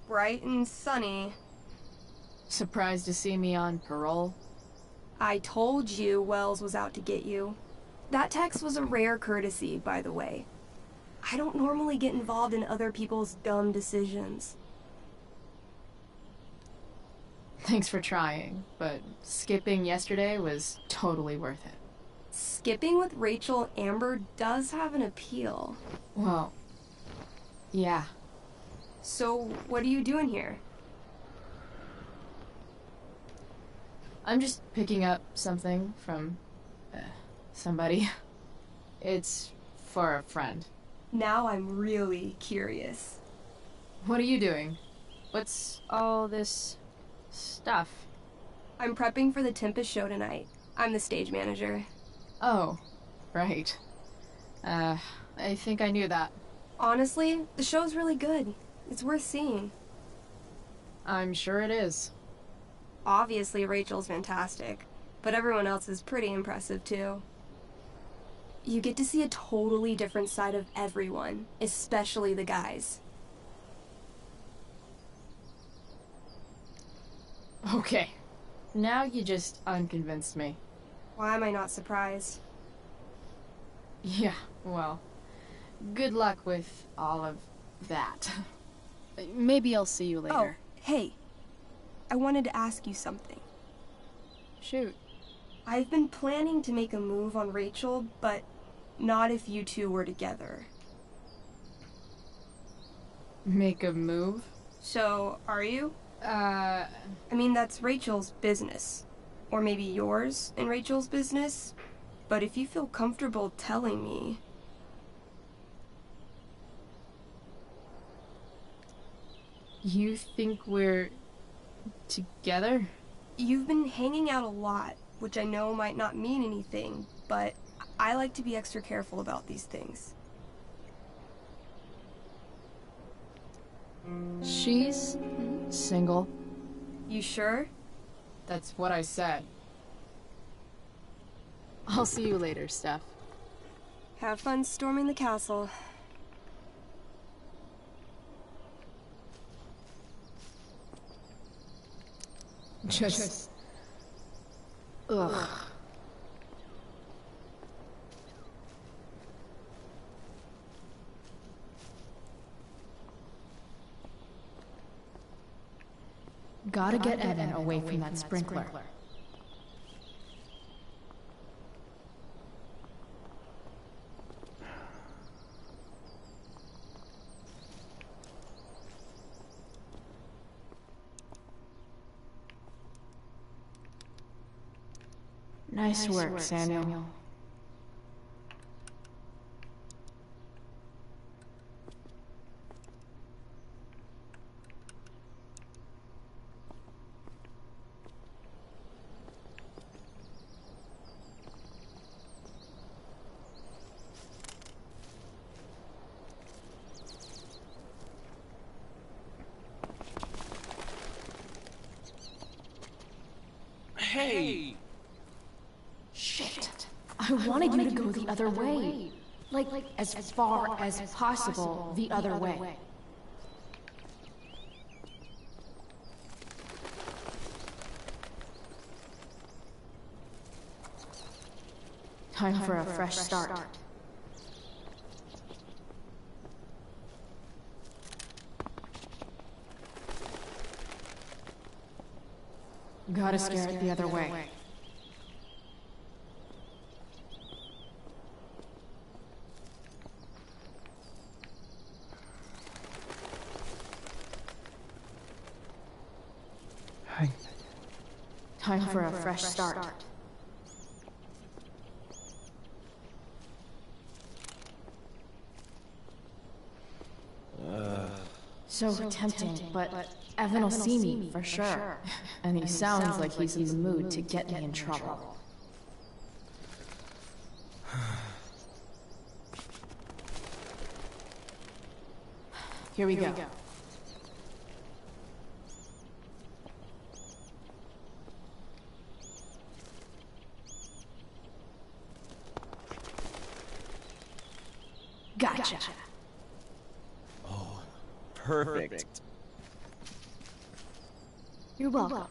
Bright and sunny. Surprised to see me on parole? I told you Wells was out to get you. That text was a rare courtesy, by the way. I don't normally get involved in other people's dumb decisions. Thanks for trying, but skipping yesterday was totally worth it. Skipping with Rachel Amber does have an appeal. Well, yeah. So, what are you doing here? I'm just picking up something from somebody. It's for a friend. Now I'm really curious. What are you doing? What's all this stuff? I'm prepping for the Tempest show tonight. I'm the stage manager. Oh, right. I think I knew that. Honestly, the show's really good. It's worth seeing. I'm sure it is. Obviously, Rachel's fantastic, but everyone else is pretty impressive too. You get to see a totally different side of everyone, especially the guys. Okay. Now you just unconvinced me. Why am I not surprised? Yeah, well, good luck with all of that. Maybe I'll see you later. Oh, hey. I wanted to ask you something. Shoot. I've been planning to make a move on Rachel, but not if you two were together. Make a move? So, are you? I mean, that's Rachel's business. Or maybe yours and Rachel's business. But if you feel comfortable telling me... You think we're... together? You've been hanging out a lot, which I know might not mean anything, but I like to be extra careful about these things. She's single. You sure? That's what I said. I'll see you later, Steph. Have fun storming the castle. Just... Ugh. Gotta get Evan away from that sprinkler. Nice work, Samuel. Hey! Shit. I wanted you to go the other way. Like as far as possible the other way. Time for a fresh start. Gotta scare it the other way. Time for a fresh start. So tempting, but Evan will see me for sure. And he sounds like he's in the mood to get me in trouble. Here we go. Gotcha. Oh, perfect. You're welcome.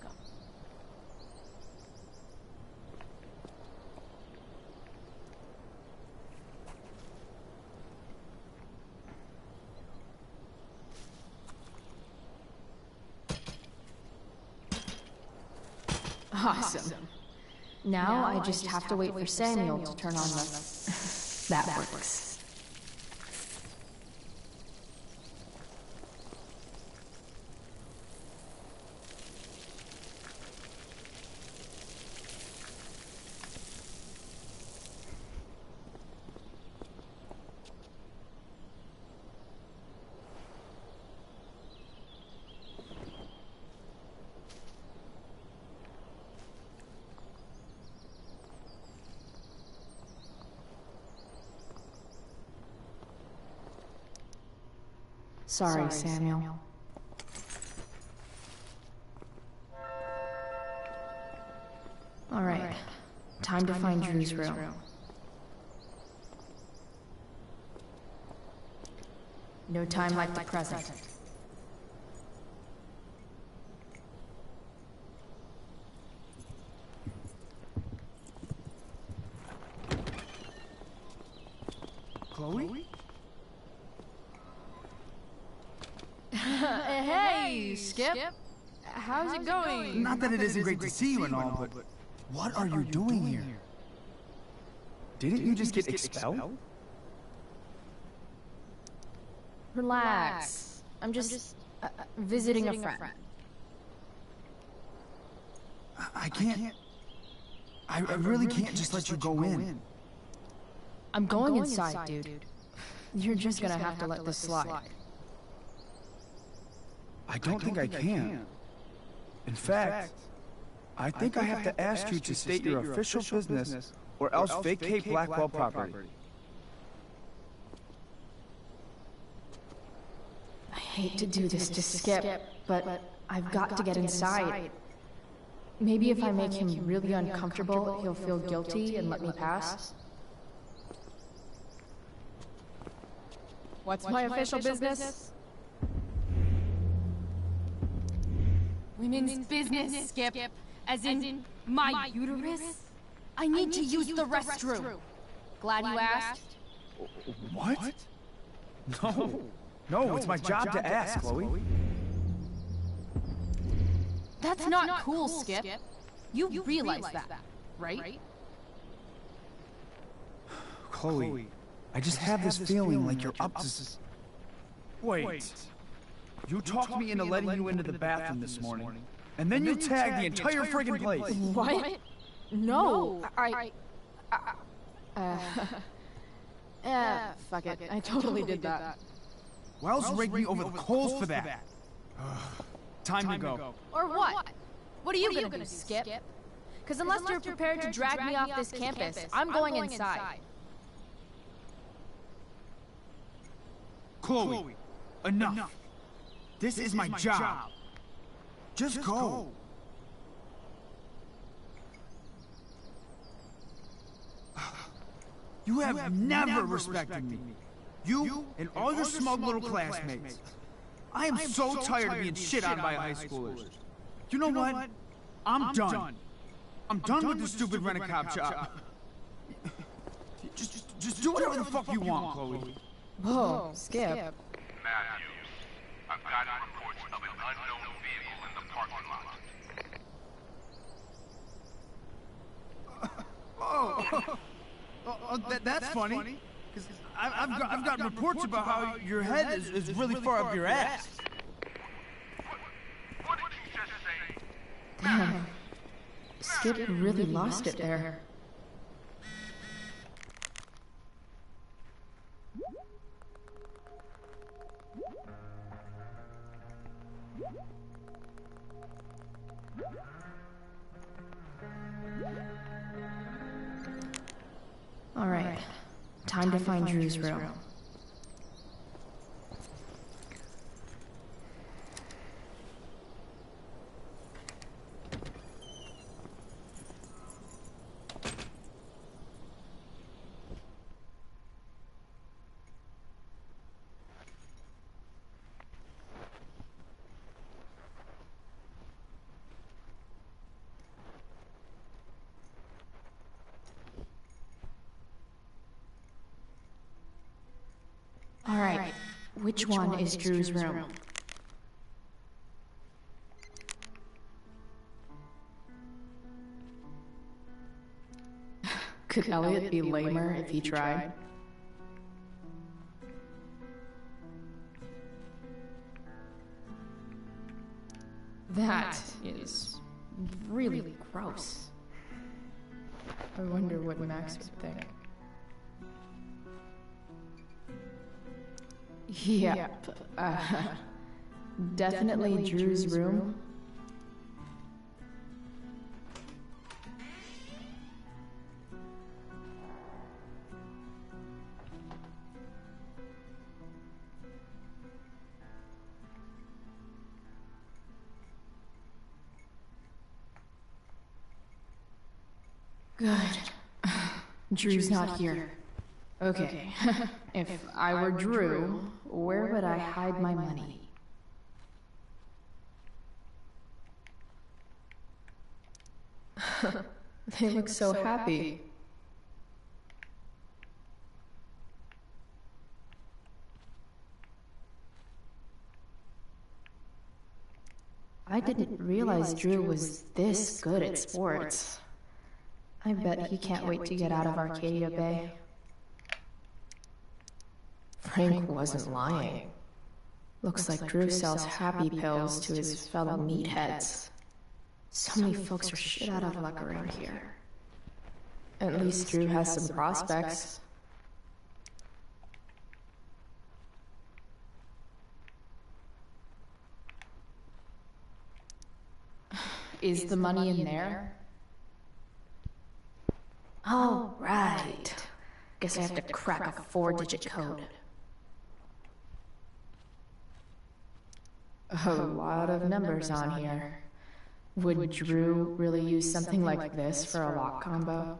Awesome. Now I just have to wait for Samuel to turn on the... That works. Sorry, Samuel. All right. Time to find Drew's room. No time like the present. Chloe? Hey, Skip. How's it going? Not that it isn't great to see you and all, but what are you doing here? Didn't you just get expelled? Relax. I'm just visiting a friend. I can't. I really can't just let you go in. I'm going inside, dude. You're just gonna have to let this slide. I don't think I can. In fact, I think I have to ask you to state your official business or else vacate Blackwell property. I hate to do this to Skip, but I've got to get inside. Maybe if I make him really uncomfortable, he'll feel guilty and let me pass. What's my official business? Women's business, Skip. As in, my uterus? I need to use the restroom. Glad you asked. What? No, it's my job to ask, Chloe. That's not cool, Skip. You realize that, right? Chloe, I just have this feeling like you're up to... Wait. You talked me into letting you into the bathroom this morning, and then you tagged the entire friggin' place. What? No, fuck it. I totally did that. Wells rigged me over the coals for that. Time to go. Or what? What are you gonna do, Skip? Because unless you're prepared to drag me off this campus, I'm going inside. Chloe, enough. This is my job. Just go. You have never respected me. You and all your smug little classmates. I am so tired of being shit on by high schoolers. You know what? I'm done. I'm done with this stupid rent-a-cop job. Just do whatever the fuck you want, Chloe. Whoa, Skip. Matthews, I've got reports of an unknown vehicle in the parking lot. That's funny. Because I've got reports about how your head is really far up your ass. What did you just say? Damn. Skip really lost it there. All right, time to find Drew's room. All right, which one is Drew's room? Could Elliot be lamer if he tried? That is really gross. I wonder what Max would think. Yep. Definitely Drew's room. Good. Drew's not here. Okay, if I were Drew, where would I hide my money? They look so happy. I didn't realize Drew was this good at sports. I bet he can't wait to get out of Arcadia Bay. Frank wasn't lying. Looks like Drew sells happy pills to his fellow meatheads. So many folks are shit out of luck around here. At least Drew has some prospects. Is the money in there? Oh, right. Guess I have to crack a 4-digit code. A lot of numbers on here. Would Drew really use something like this for a lock combo?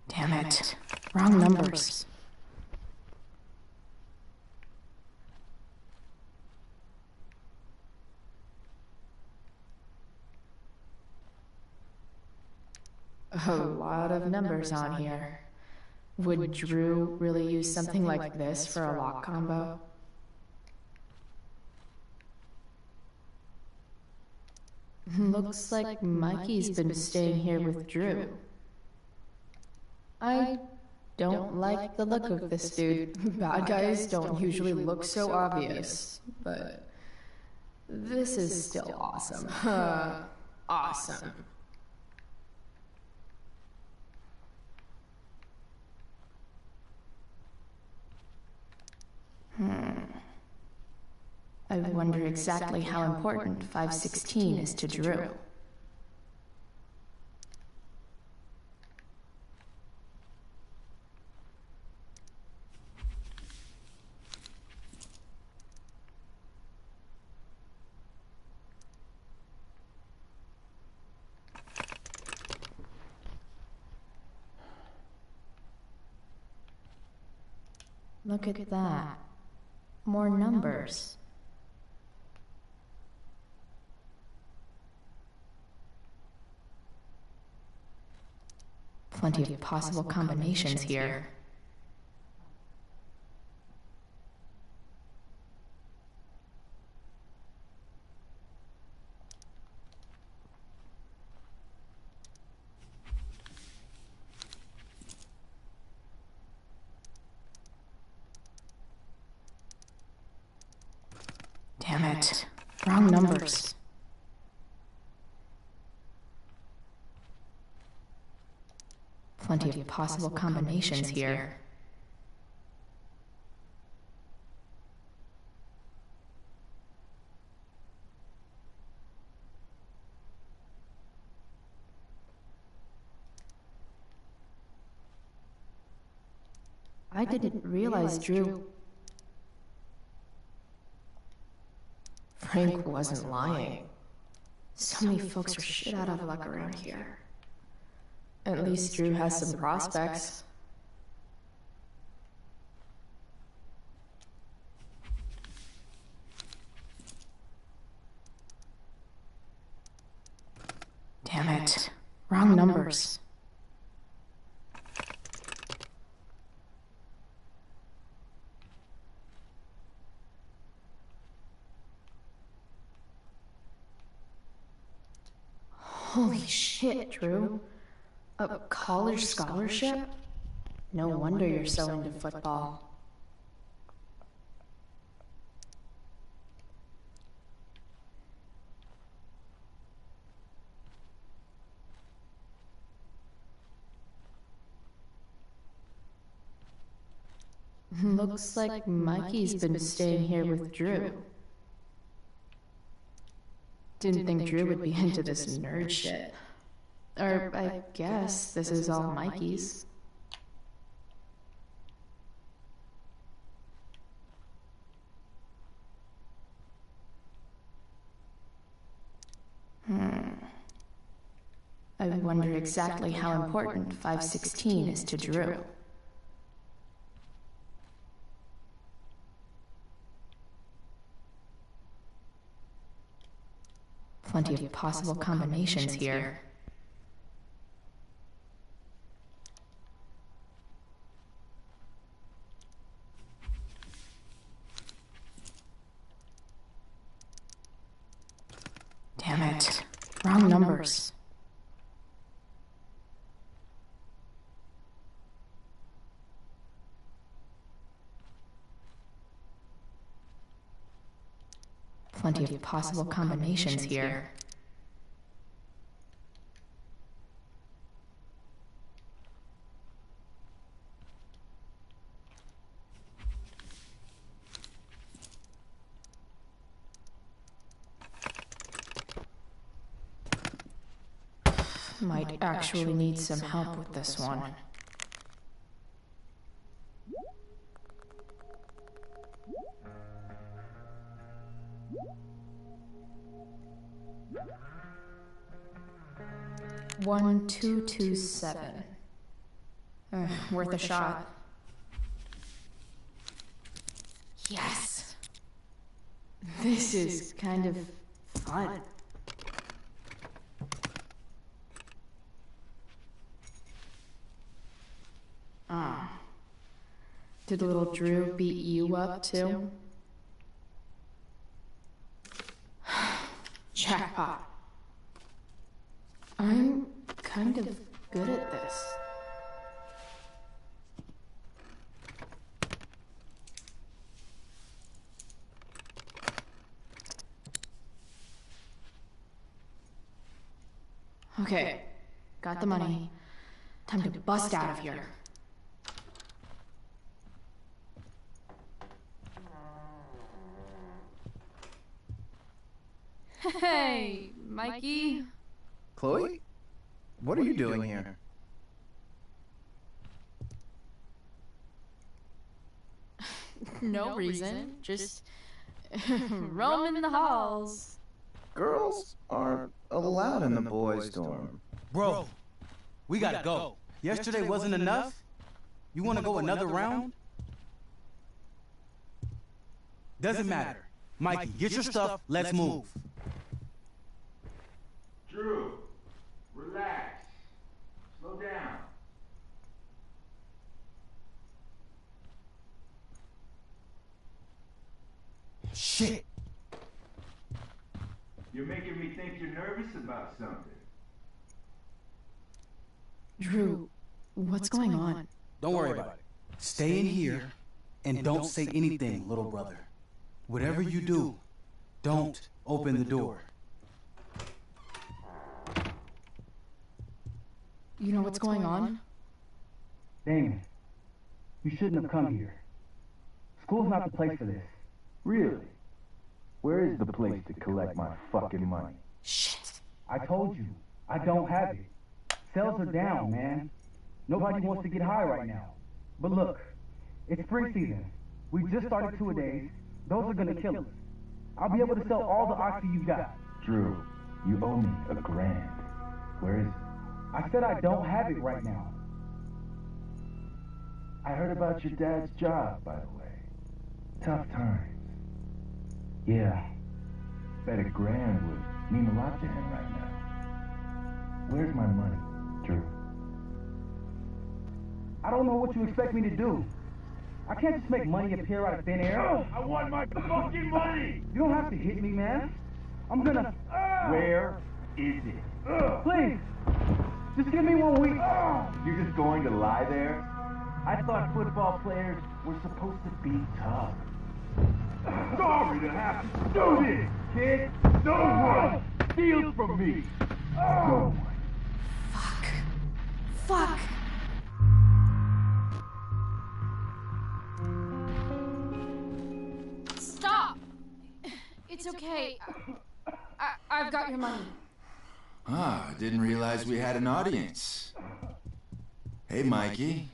Damn it. Wrong numbers. A lot of numbers on here. Would Drew really use something like this for a lock combo? Looks like Mikey's been staying here with Drew. I don't like the look of this dude. Bad guys don't usually look so obvious, but this is still awesome. Awesome. I wonder exactly how important 516 is to Drew. Look at that. More numbers. Plenty of possible combinations here. Damn it. Wrong numbers. Plenty of possible combinations here. I didn't realize Drew... Frank wasn't lying. So many folks are shit out of luck around here. At least Drew has some prospects. Damn it. Wrong numbers. Holy shit, Drew. A college scholarship? No wonder you're so into football. Looks like Mikey's been staying here with Drew. Didn't think Drew would be into this nerd shit. Or, I guess this is all Mikey's. I wonder exactly how important 516 is to Drew. Plenty of possible combinations here. Damn it. Wrong numbers. Plenty of possible combinations here. Might actually need some help with this one. One, 227. Worth a shot. Yes. This is kind of fun. Did little Drew beat you up too? Jackpot. I'm kind of good at this. Okay, got the money. Time to bust out of here. Hey, Mikey. Chloe? What are you doing here? No reason, just roaming the halls. Girls aren't allowed in the boys' dorm. Bro, we gotta go. Yesterday wasn't enough? You wanna go another round? Doesn't matter. Mikey, get your stuff, let's move. Drew, relax. Slow down. Shit. You're making me think you're nervous about something. Drew, what's going on? Don't worry about it. Stay in here and don't say anything, little brother. Whatever you do, don't open the door. You know what's going on? Damon, you shouldn't have come here. School's not the place for this. Really? Where is the place to collect my fucking money? Shit. I told you, I don't have it. Sales are down, man. Nobody wants to get high right now. But look, it's spring season. We just started two-a-days. Those are gonna kill us. I'll be able to sell all the oxy you got. Drew, you owe me $1,000. Where is it? I said I don't have it right now. I heard about your dad's job, by the way. Tough times. Yeah, bet $1,000 would mean a lot to him right now. Where's my money, Drew? I don't know what you expect me to do. I can't just make money appear out of thin air. Oh, I want my fucking money! You don't have to hit me, man. I'm gonna... Where is it? Please! Just give me 1 week. You're just going to lie there? I thought football players were supposed to be tough. Sorry to have to do this, kid. No one steals from me. No one. Fuck. Stop! It's okay. I've got your money. Ah, didn't realize we had an audience. Hey, Mikey.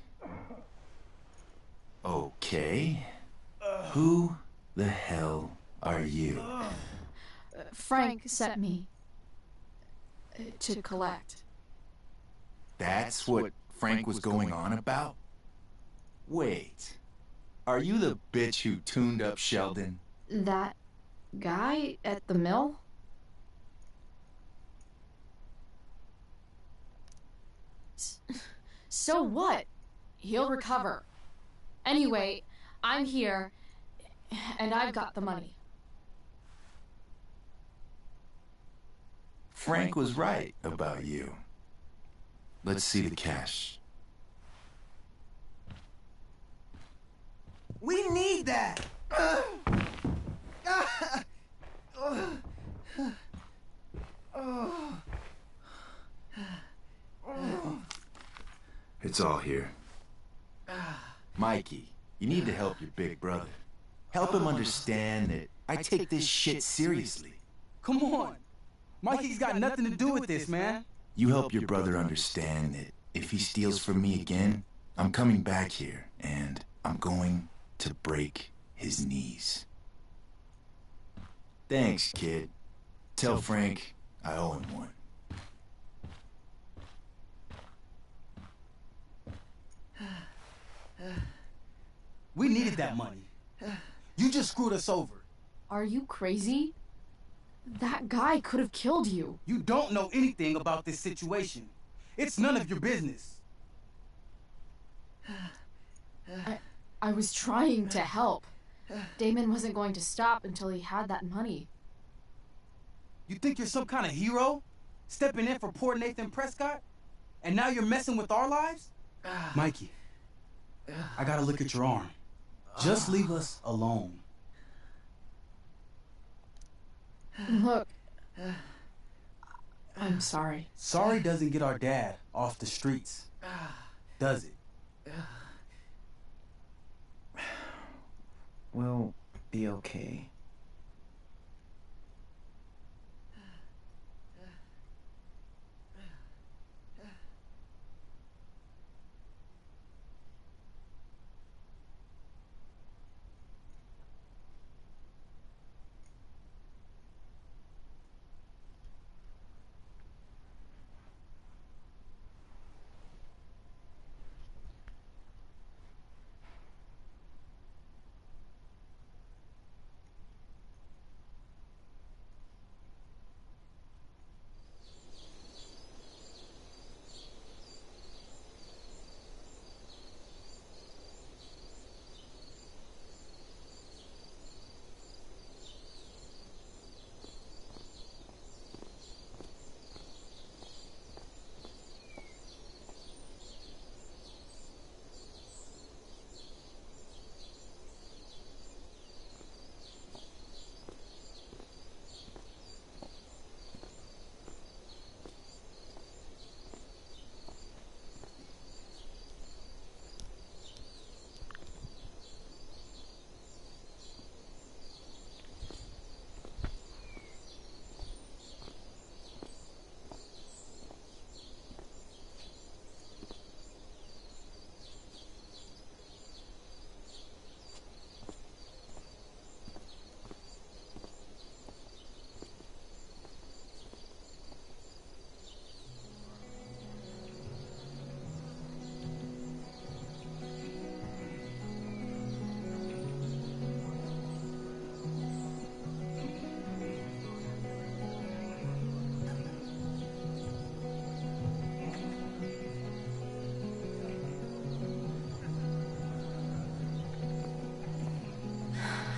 Okay. Who the hell are you? Frank sent me to collect. That's what Frank was going on about? Wait. Are you the bitch who tuned up Sheldon? That guy at the mill? So what? He'll recover. Anyway, I'm here, and I've got the money. Frank was right about you. Let's see the cash. We need that! It's all here. Mikey, you need to help your big brother. Help him understand that I take this shit seriously. Come on. Mikey's got nothing to do with this, man. You help your brother understand that if he steals from me again, I'm coming back here and I'm going to break his knees. Thanks, kid. Tell Frank I owe him one. We needed that money. You just screwed us over. Are you crazy? That guy could have killed you. You don't know anything about this situation. It's none of your business. I was trying to help. Damon wasn't going to stop until he had that money. You think you're some kind of hero? Stepping in for poor Nathan Prescott? And now you're messing with our lives? Mikey, I gotta look at your arm. Just leave us alone. Look, I'm sorry. Sorry doesn't get our dad off the streets, does it? We'll be okay.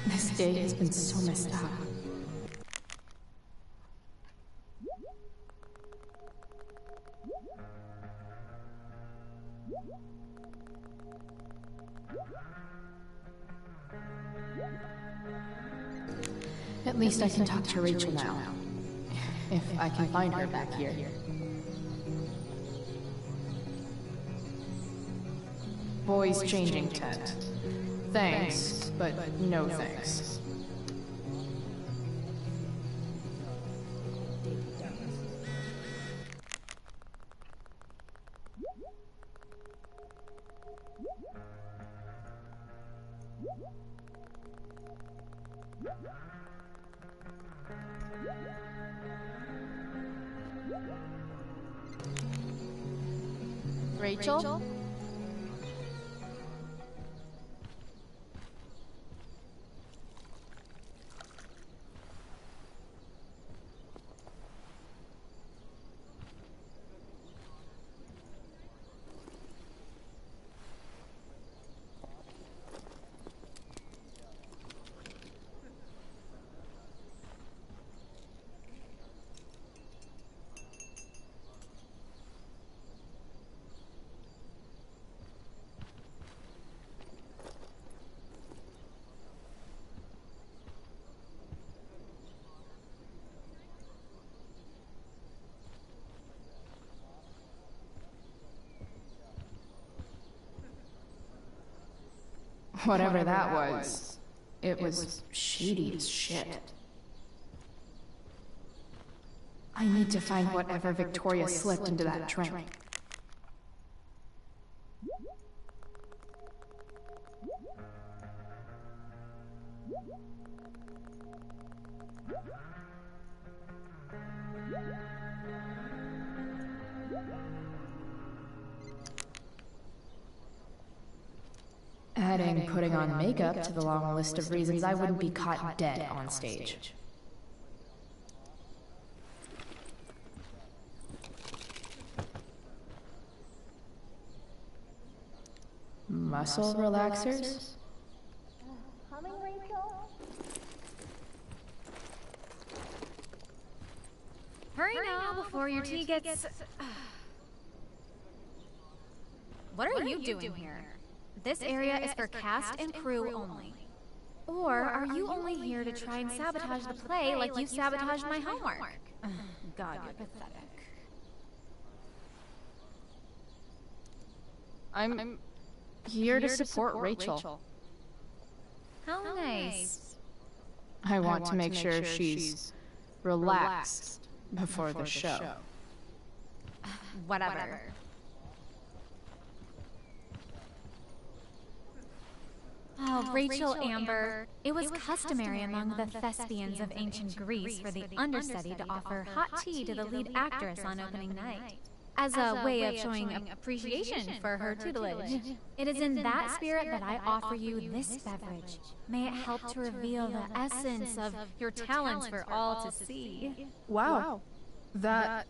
This day has been so messed up. At least I can talk to Rachel now. If I can find her back here. Boys changing tent. Thanks, but no thanks. Rachel? Whatever that was, it was shady as shit. I need to find whatever Victoria slipped into that drink. Adding putting on makeup to the long list of reasons I wouldn't be caught dead on stage. Muscle relaxers? Coming, Rachel? Hurry now before your tea gets... What are you doing here? This area is for cast and crew only. Or are you only here to try and sabotage the play like you sabotaged my homework? God, you're pathetic. I'm here to support Rachel. How nice. I want to make sure she's relaxed before the show. Whatever. Oh, Rachel Amber. It was customary among the thespians of ancient Greece for the understudy to offer hot tea to the lead actress on opening night, as a way of showing appreciation for her tutelage. It is in that spirit that I offer you this beverage. May it help to reveal the essence of your talents for all to see. Wow. That,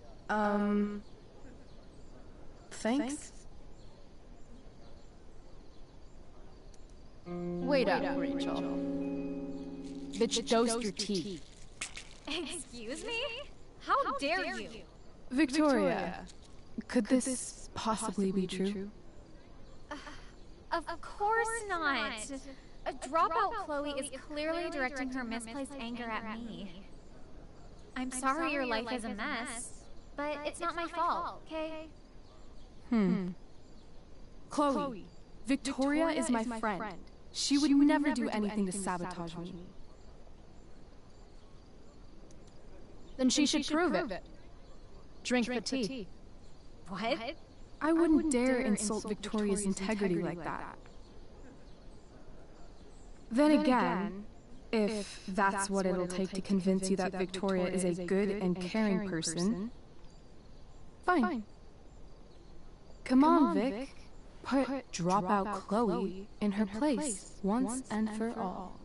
thanks. Wait up, Rachel. Bitch, dosed your tea. Excuse me? How dare you? Victoria, could this possibly be true? Of course not. A dropout Chloe is clearly directing her misplaced anger at me. I'm sorry your life is a mess, but it's not my fault, okay? Chloe, Victoria is my friend. She would never do anything to sabotage me. Then she should prove it. Drink the tea. What? I wouldn't dare insult Victoria's integrity like that. Then again, if that's what it'll take to convince you that Victoria is a good and caring person, fine. Come on, Vic. Put dropout Chloe in her place once and for all.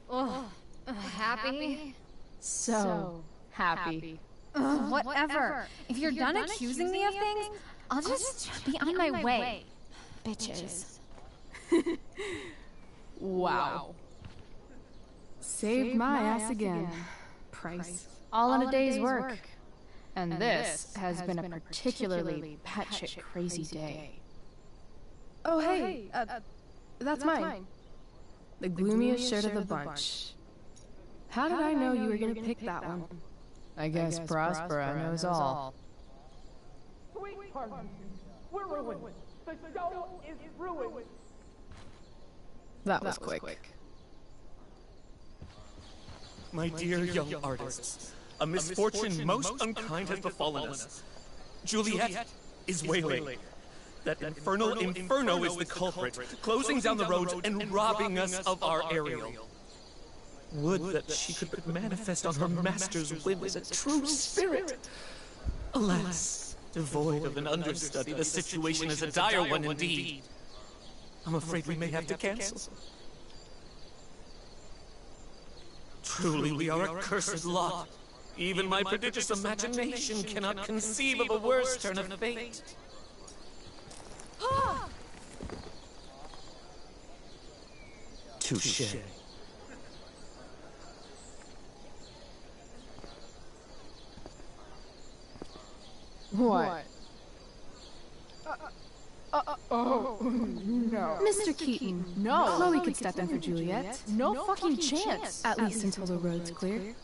Oh, happy? So happy. Whatever. If you're done accusing me of things, I'll just be on my way. Bitches. Wow. Saved my ass again. Price. All in a day's work. And this has been a particularly batshit crazy day. Oh, hey, that's mine. The gloomiest shirt of the bunch. How did I know you were gonna pick that one? I guess Prospera knows all. Sweet Parkinson, we're ruined. The show is ruined. That was quick. My dear young artists, a misfortune most unkind has befallen us. Juliet is wailing. That infernal Inferno is the culprit, closing down the roads and robbing us of our Ariel. Would that she could manifest on her master's whim as a true spirit. Alas, devoid of an understudy, the situation is a dire one indeed. I'm afraid we may have to cancel. Truly, we are a cursed lot. Even my prodigious imagination cannot conceive of a worse turn of fate. Touché. What? Oh, no. Mr. Keaton, No. Chloe could step in for Juliet. No fucking chance. At least until the road's clear.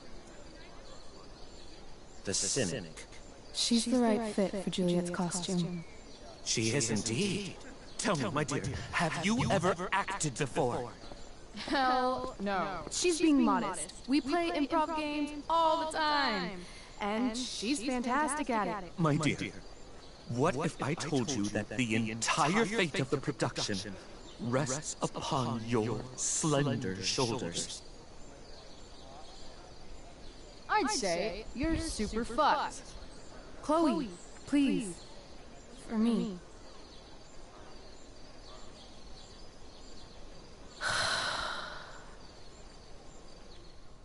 The cynic. She's the right fit for Juliet's costume. She is indeed. Tell me, my dear, have you ever acted before? Hell no. She's being modest. We play improv games all the time. And she's fantastic at it. My dear, what if I told you that the entire fate of the production rests upon your slender shoulders? I'd say you're super fucked. Chloe, please. For me.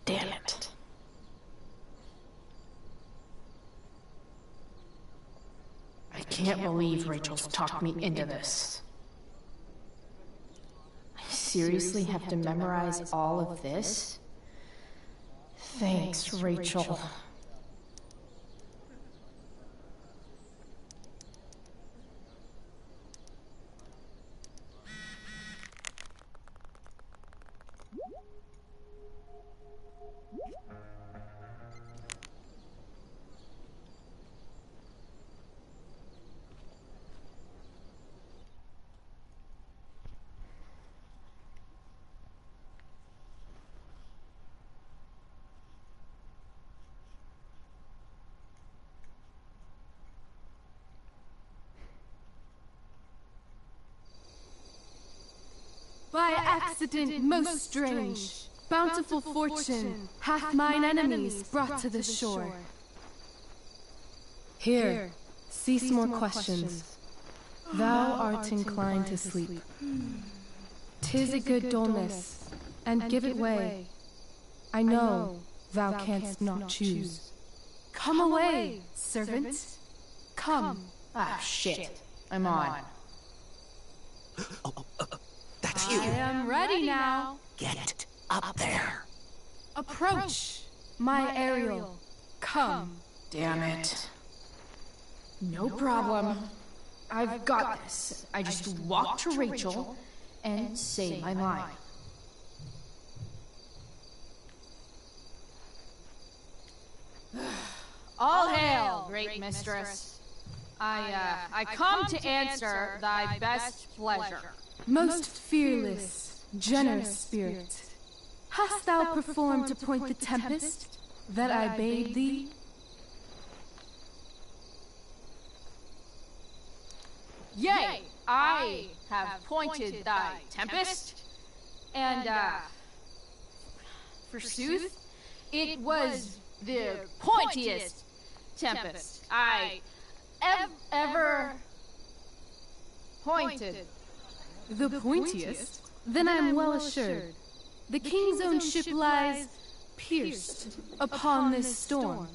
Damn it. I can't believe Rachel's talked me into this. I seriously have to memorize all of this? Thanks, Rachel. By accident most strange, bountiful fortune hath mine enemies brought to the shore. Here, cease more questions. Thou art inclined to sleep. 'Tis a good dullness, and give it way. I know thou canst not choose. Come away, servant. Come. Ah, shit. I'm on. That's I am ready now. Get up there. Approach, my Ariel. Come. Damn it. No problem. I've got this. I just walk to Rachel and say my line. All hail, great mistress. I come to answer thy best pleasure. Most fearless, generous spirit, hast thou performed to point the tempest that I bade thee? Yea, I have pointed thy tempest, and, forsooth, it was the pointiest tempest I ever pointed. The pointiest? Then I am well assured. The king's own ship lies pierced upon this storm.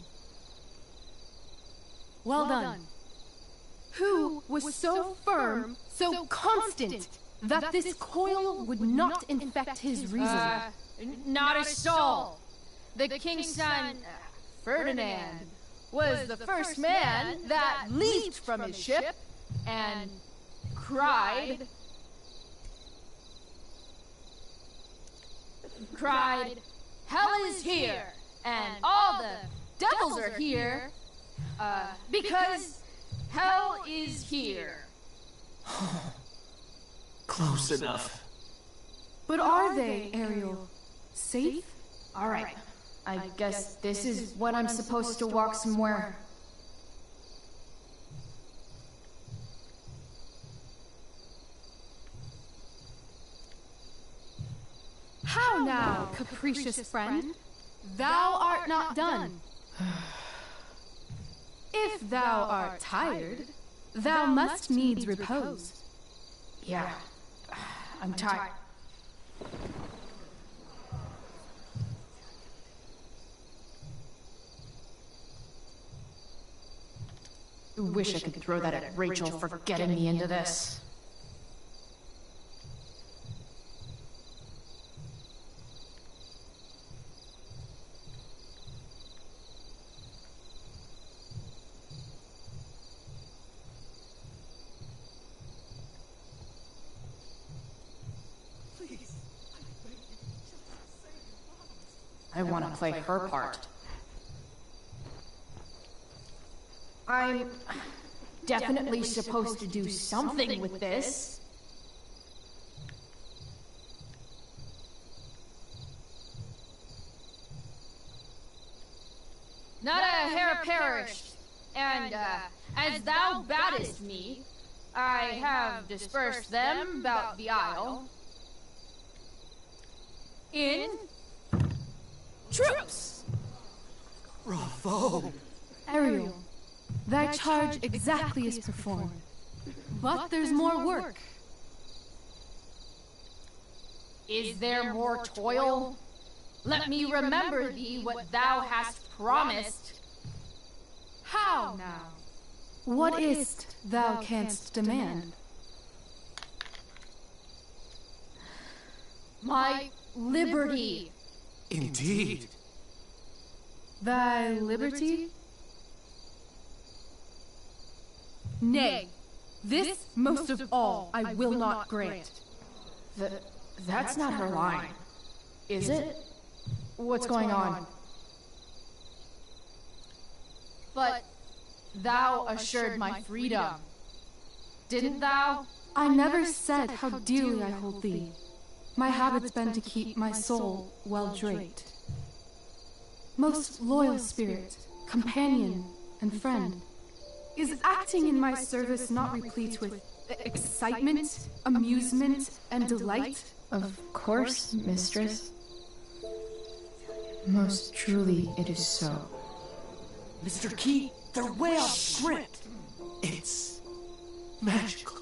Well done. Who was so firm, so constant, that this coil would not infect his reason? Not a soul. The king's son, Ferdinand, was the first man that leaped from his ship and cried, "Hell is here, and all the devils are here, because hell is here." Close enough. But are they, Ariel? Safe? All right. I guess this is what I'm supposed to walk somewhere. now, capricious friend. Thou art not done. If thou art tired, thou must needs repose. Yeah, I'm tired. Wish I could throw that at Rachel for getting me into this. I want to play her part. I'm definitely supposed to do something with this. Not a hair perished, and as thou battest me, I have dispersed them about the isle. In troops! Bravo! Ariel, thy charge exactly is performed. But there's more work. Is there more toil? Let me remember thee what thou hast promised. How now? What is't thou canst demand? My liberty. Indeed. Thy liberty? Nay, this most of all I will not grant. That's not her line, is it? What's going on? But thou assured my freedom, didn't thou? I never said how dearly I hold thee. My habit's been to keep my soul well draped. Most loyal spirit, companion, and friend, is acting in my service not replete with excitement, amusement, and delight? Of course, mistress. Most truly it is so. Mr. Key, they're way off script. It's magical.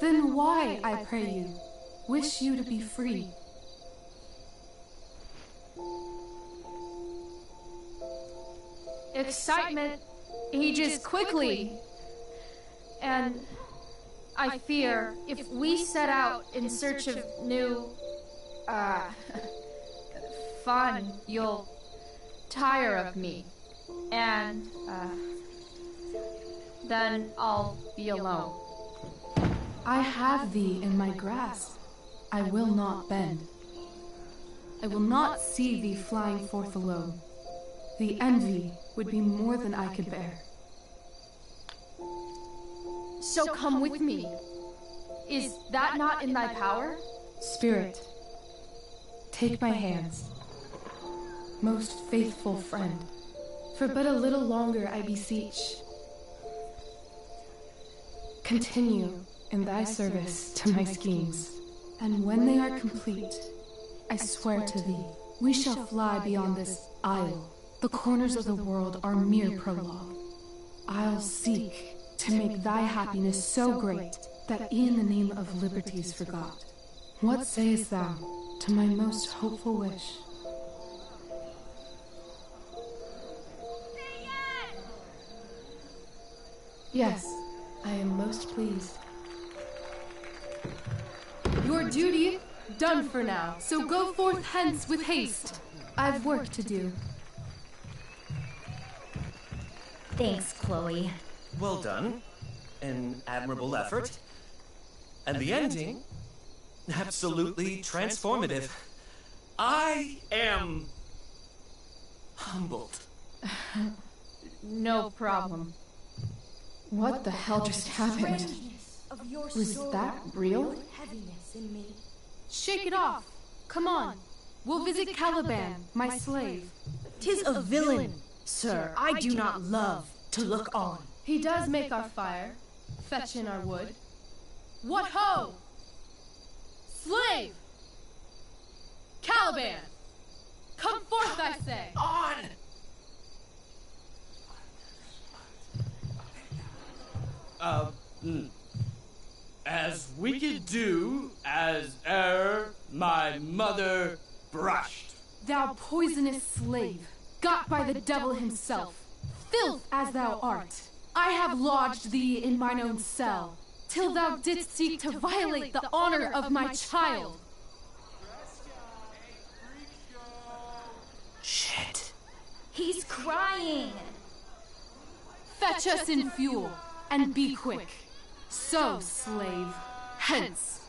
Then why, I pray you, wish you to be free? Excitement ages quickly. And I fear if we set out in search of new, fun, you'll tire of me. And, then I'll be alone. I have thee in my grasp. I will not bend. I will not see thee flying forth alone. The envy would be more than I could bear. So come with me. Is that not in thy power? Spirit, take my hands. Most faithful friend, for but a little longer I beseech. Continue in thy service to my schemes, and when they are complete, I swear to thee, we shall fly beyond this isle. The corners of the world are mere prologue. I'll seek to make thy happiness so great that e'en the name of liberty is forgot. What sayest thou to my most hopeful wish? Yes, I am most pleased. Your duty done for now, so go forth hence with haste. I've work to do. Thanks, Chloe. Well done. An admirable effort. And the ending, absolutely transformative. I am humbled. No problem. What the hell just happened? Was that real? Shake it off. Come on. We'll visit Caliban, my slave. 'Tis a villain, sir. I do not love to look on. He does make our fire, fetch in our wood. What ho! Slave! Caliban! Come forth, I say! On! As wicked do as my mother brushed. Thou poisonous slave, got by the devil himself, filth as thou art, I have lodged thee in mine own cell, till thou didst seek to violate the honor of my child. Shit. He's crying. Fetch us in fuel, and be quick. So, slave, hence.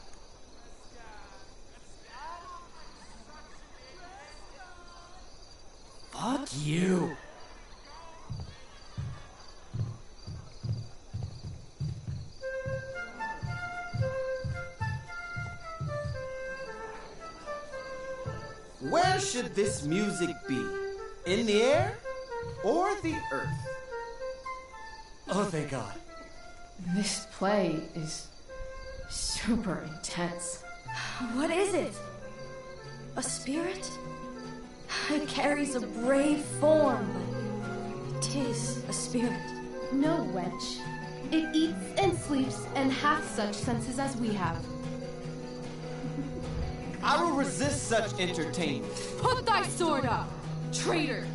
Fuck you. Where should this music be? In the air or the earth? Oh, thank God. This play is super intense. What is it? A spirit? It carries a brave form, but it is a spirit. No, wench. It eats and sleeps and hath such senses as we have. I will resist such entertainment. Put thy sword up, traitor!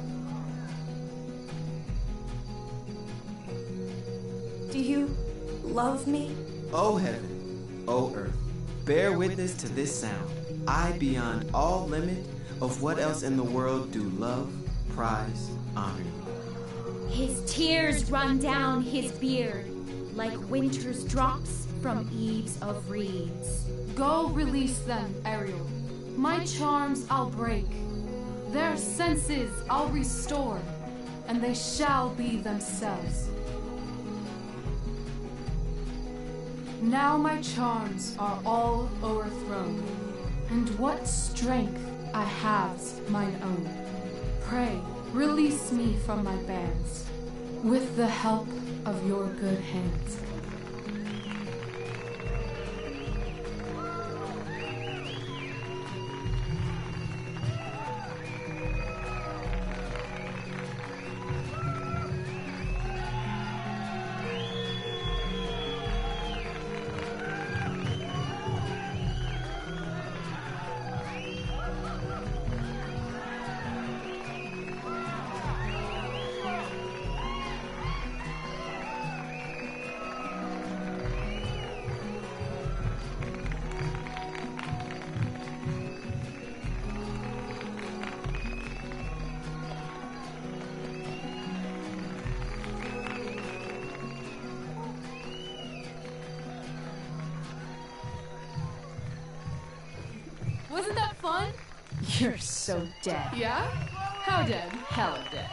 Do you love me? O heaven, O earth, bear witness to this sound. I, beyond all limit of what else in the world do love, prize, honor you. His tears run down his beard like winter's drops from eaves of reeds. Go release them, Ariel. My charms I'll break. Their senses I'll restore, and they shall be themselves. Now my charms are all o'erthrown, and what strength I have's mine own. Pray, release me from my bands, with the help of your good hands. Wasn't that fun? You're so dead. Yeah? How dead? Hella dead.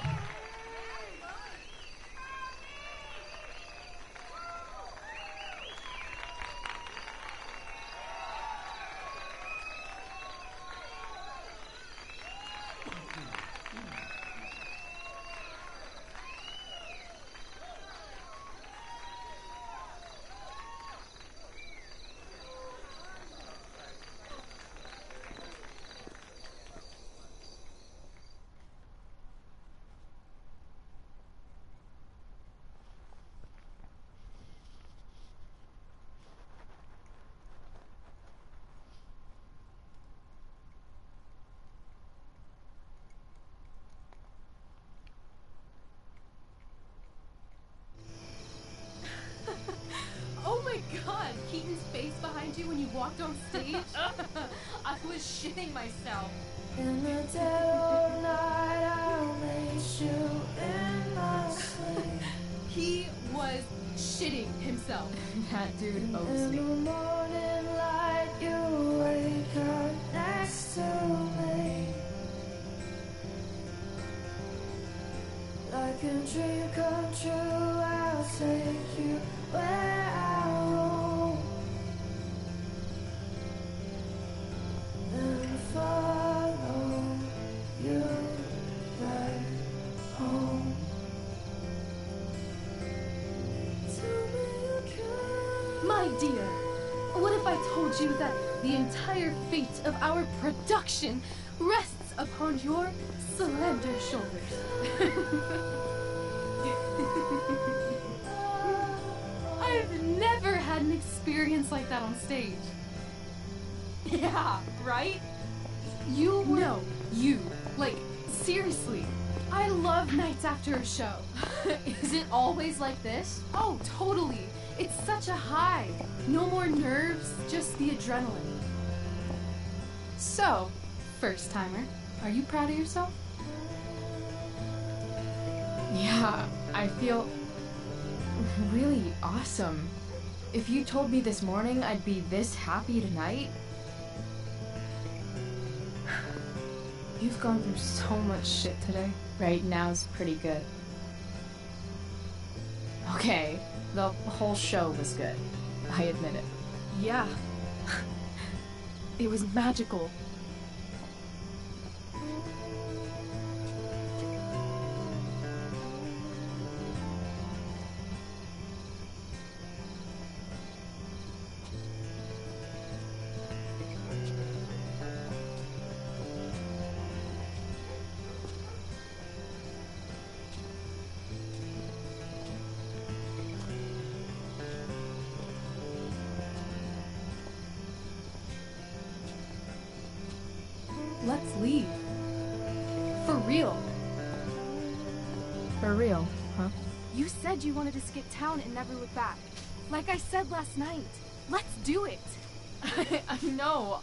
Oh my god, Keaton's face behind you when you walked on stage? I was shitting myself. In the dead of night, I'll lace you in my sleep. He was shitting himself. That dude owes In me. the morning light, you wake up next to me. Like a dream come true, I'll take you where I roam. And follow you back home. My dear, What if I told you that the entire fate of our production rests upon your slender shoulders? I've never had an experience like that on stage. Yeah, right? You were... No, you. Like, seriously. I love nights after a show. Is it always like this? Oh, totally. It's such a high. No more nerves, just the adrenaline. So, first timer, are you proud of yourself? Yeah, I feel really awesome. If you told me this morning I'd be this happy tonight... You've gone through so much shit today. Right now's pretty good. Okay, the whole show was good. I admit it. Yeah. It was magical. Let's leave. For real. For real, huh? You said you wanted to skip town and never look back. Like I said last night. Let's do it. I know.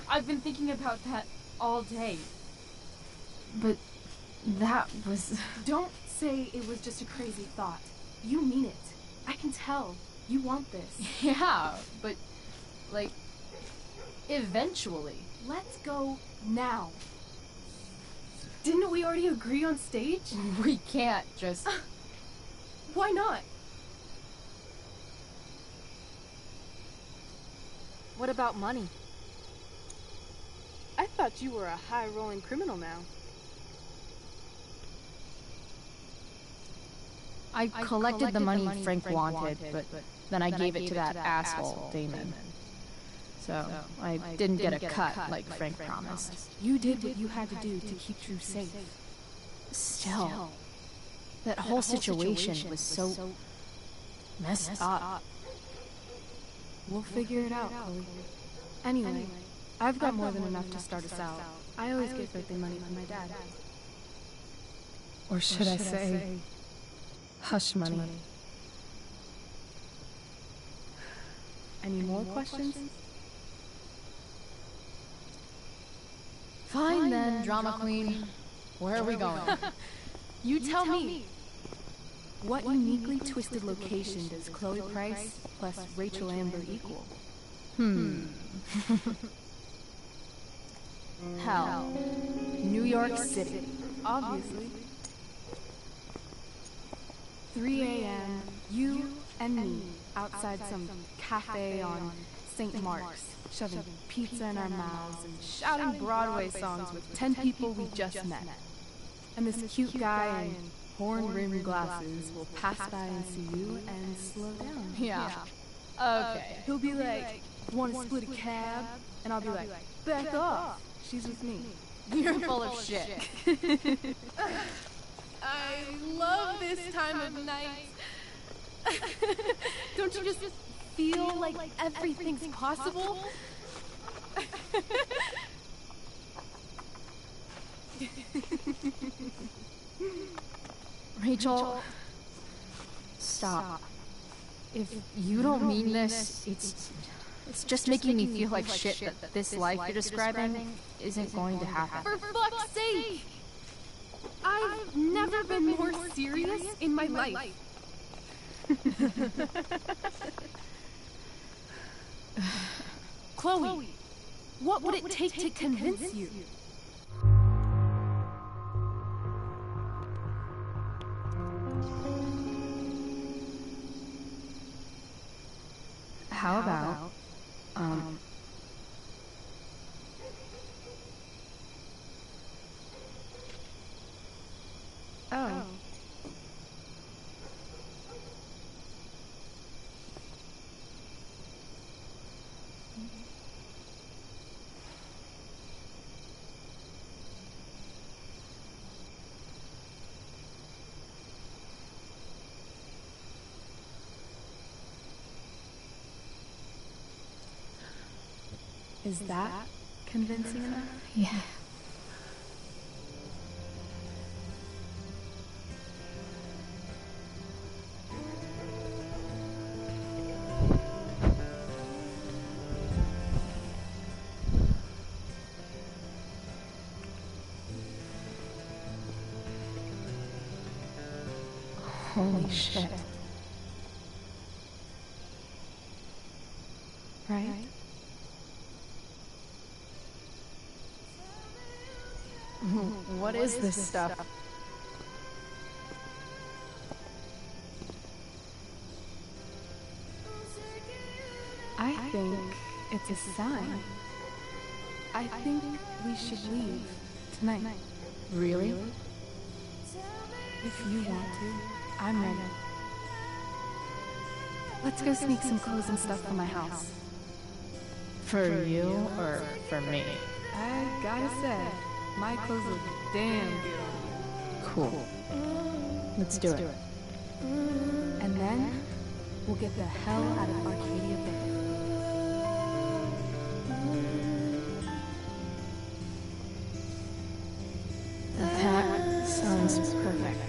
I've been thinking about that all day. But that was... Don't say it was just a crazy thought. You mean it. I can tell. You want this. Yeah, but... like... eventually. Let's go now. Didn't we already agree on stage? We can't just... Why not? What about money? I thought you were a high-rolling criminal now. I collected the money Frank wanted, but then I gave it to that asshole, Damon. So, I didn't get a cut like Frank promised. You did what you had to do to keep Drew safe. Still, that whole situation was so messed up. We'll figure it out, Chloe. Anyway, I've got more than enough to start us out. I always get birthday money from my dad. Or should I say, hush money. Any more questions? Fine then, drama queen. Where are we going? You tell me. What uniquely twisted location does Chloe Price plus Rachel Amber equal? Hell. New York City. Obviously. 3 a.m., you and me outside some cafe on St. Mark's, shoving pizza in our mouths and shouting Broadway songs with 10 people we just met. And this cute guy in horn-rimmed glasses will pass by and see you and slow down. Yeah. Okay. He'll be like, want to split a cab? And I'll be like, back off. She's with me. You're full of shit. I love this time of night. Don't you just feel like everything's possible? Rachel, stop. If you don't mean this, it's just making me feel like shit that this life you're describing isn't going to happen. For fuck's sake! I've never been more serious in my life. Chloe, what would it take to convince you? How about, Oh. Is that convincing enough? Yeah. Holy shit. Right? What is this stuff? I think it's a sign. I think we should leave tonight. Really? If you want to, I'm ready. Let's go sneak some clothes and stuff from my house. For you or for me? I gotta say, my clothes look damn good on you. Cool. Let's do it. And then, we'll get the hell out of Arcadia Bay. That sounds perfect.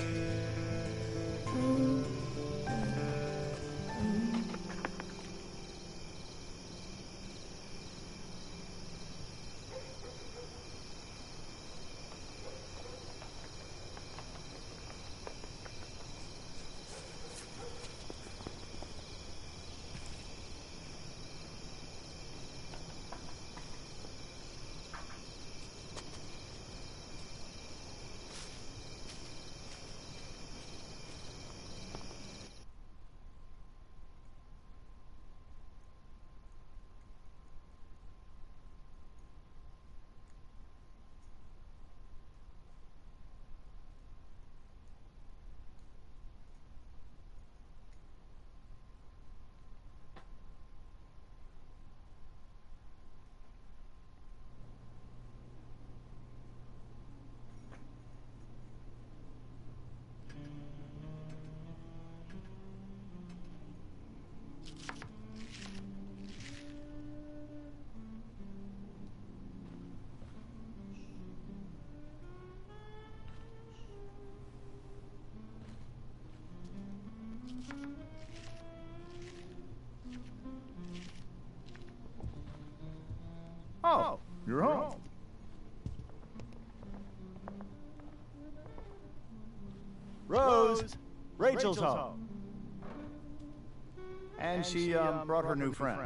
Oh, you're home. Rose, Rachel's home. And she brought her new friend.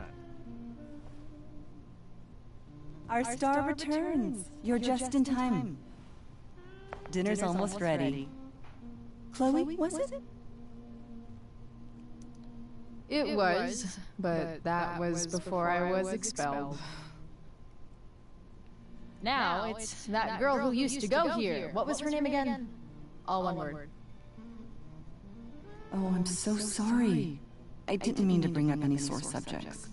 Our star returns. You're just in time. Dinner's almost ready. Chloe, was it? It was, but that was before I was expelled. Now it's that girl who used to go here. What was her name again? All one word. Oh, I'm so sorry. I didn't mean to bring up any sore subjects.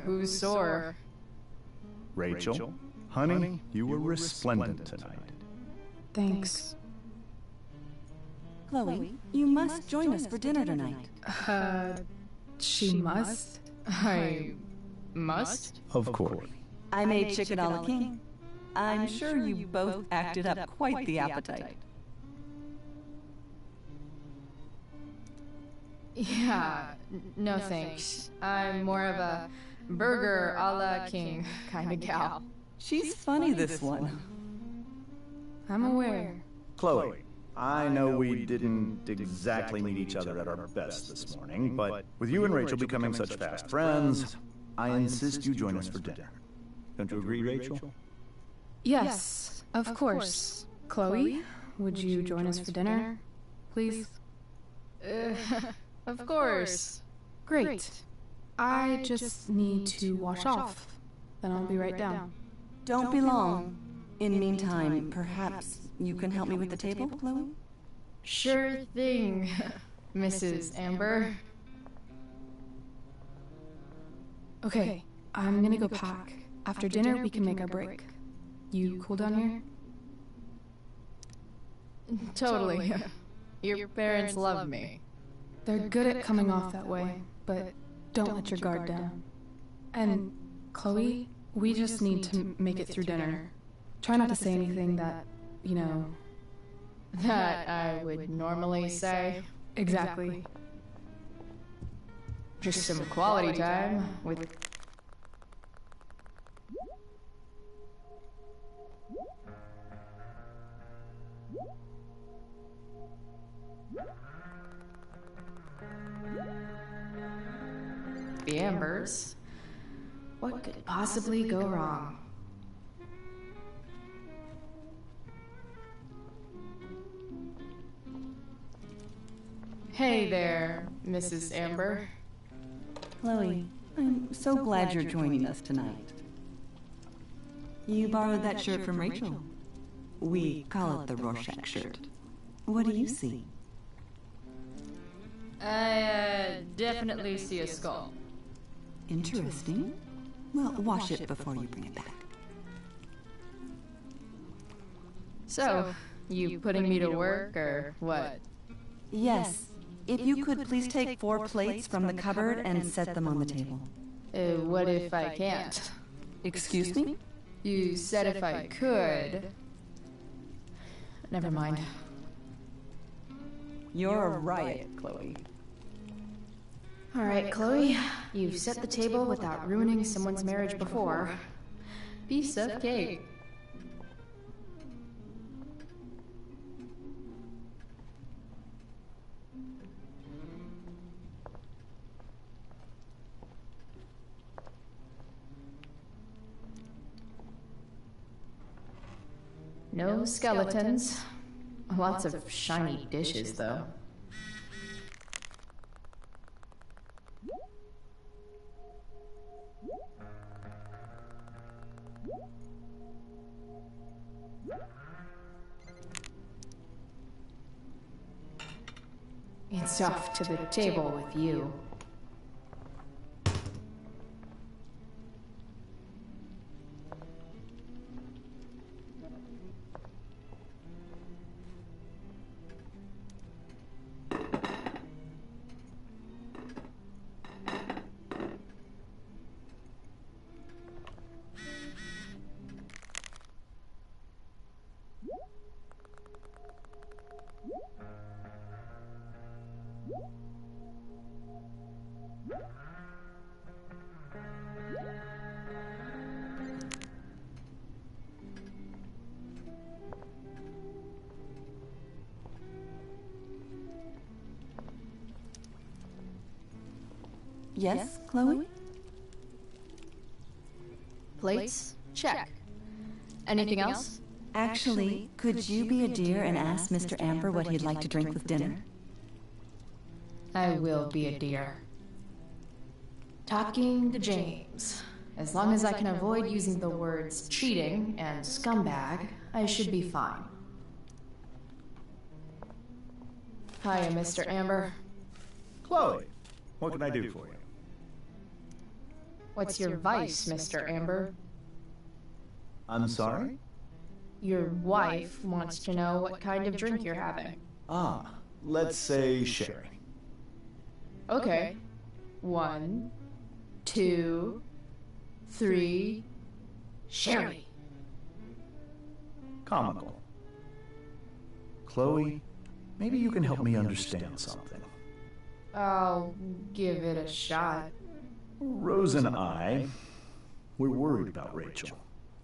Who's sore? Rachel, honey, you were resplendent tonight. Thanks. Chloe, you must join us for dinner tonight. She must? I must? Of course. I made chicken a la king. I'm sure you both acted up quite the appetite. Yeah, no thanks. I'm more of a burger a la king kind of gal. She's funny, this one. I'm aware. Chloe, I know we didn't exactly meet each other at our best this morning, but with you and Rachel becoming such fast friends, I insist you join us for dinner. Don't you agree, Rachel? Yes, of course. Chloe, would you join us for dinner? Please? Of course. Great. I just need to wash off. Then I'll be right down. Don't be long. In the meantime, perhaps you can help me with the table, Chloe? Sure thing, Mrs. Amber. Okay, I'm gonna go pack. After dinner, we can make our break. You cool down here? Totally. Your parents love me. They're good at coming off that way, but don't let your guard down. And Chloe, we just need to make it through dinner. Try not to say anything that, you know... That I would normally say. Exactly. Just some quality time with... the Ambers. What could possibly go wrong? Hey there, Mrs. Amber. Chloe, I'm so glad you're joining us tonight. You borrowed that shirt from Rachel. We call it the Rorschach shirt. What do you see? I definitely see a skull. Interesting. Well, wash it before you bring it back. So, you putting me to work, or what? Yes. If you could please take 4 plates from the cupboard and set them on the table. What if I can't? Excuse me? You said if I could. Never mind. You're a riot, Chloe. All right, Chloe. You've set the table without ruining someone's marriage before. Piece of cake. No skeletons. Lots of shiny dishes, though. It's off to the table with you. Yes, Chloe? Plates? Check. Anything else? Actually, could you be a dear and ask Mr. Amber what he'd like to drink with dinner? I will be a dear. Talking to James. As long as I can avoid using the words cheating and scumbag, I should be fine. Hiya, Mr. Amber. Chloe, what can I do for you? What's your vice, Mr. Amber? I'm sorry? Your wife wants to know what kind of drink you're having. Ah, let's say sherry. Okay. 1, 2, 3. Sherry. Comical. Chloe, maybe you can help me understand something. I'll give it a shot. Rose and I, we're worried about Rachel.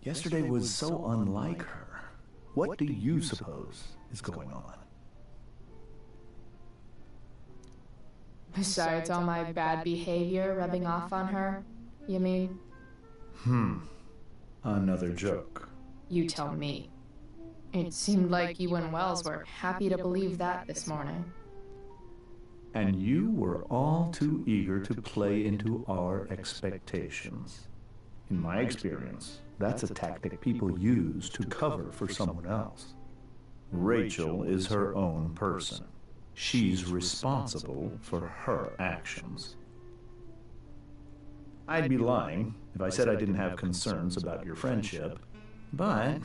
Yesterday was so unlike her. What do you suppose is going on? Besides all my bad behavior rubbing off on her, you mean? Another joke. You tell me. It seemed like you and Wells were happy to believe that this morning. And you were all too eager to play into our expectations. In my experience, that's a tactic people use to cover for someone else. Rachel is her own person. She's responsible for her actions. I'd be lying if I said I didn't have concerns about your friendship, but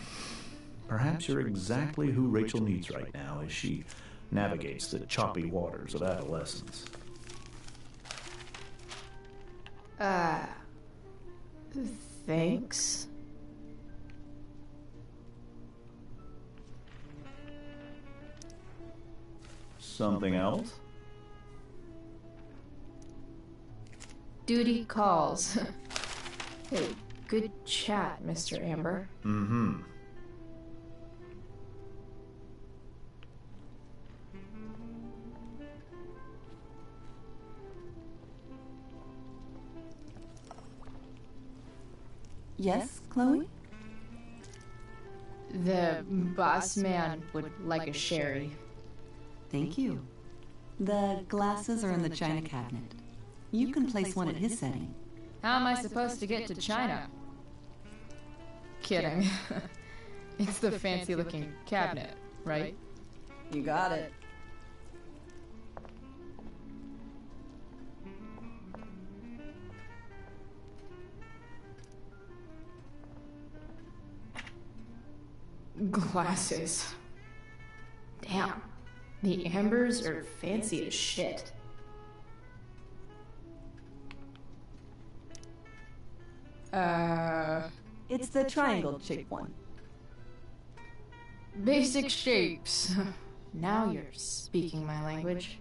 perhaps you're exactly who Rachel needs right now as she navigates the choppy waters of adolescence. Thanks. Something else? Duty calls. Hey, good chat, Mr. Amber. Mm-hmm. Yes, Chloe? The boss man would like a sherry. Thank you. The glasses are in the china cabinet. You can place one at his setting. How am I supposed to get to China? Kidding. It's the fancy-looking cabinet, right? You got it. Glasses. Damn. The Ambers are fancy as shit. It's the triangle-shaped one. Basic shapes. Now you're speaking my language.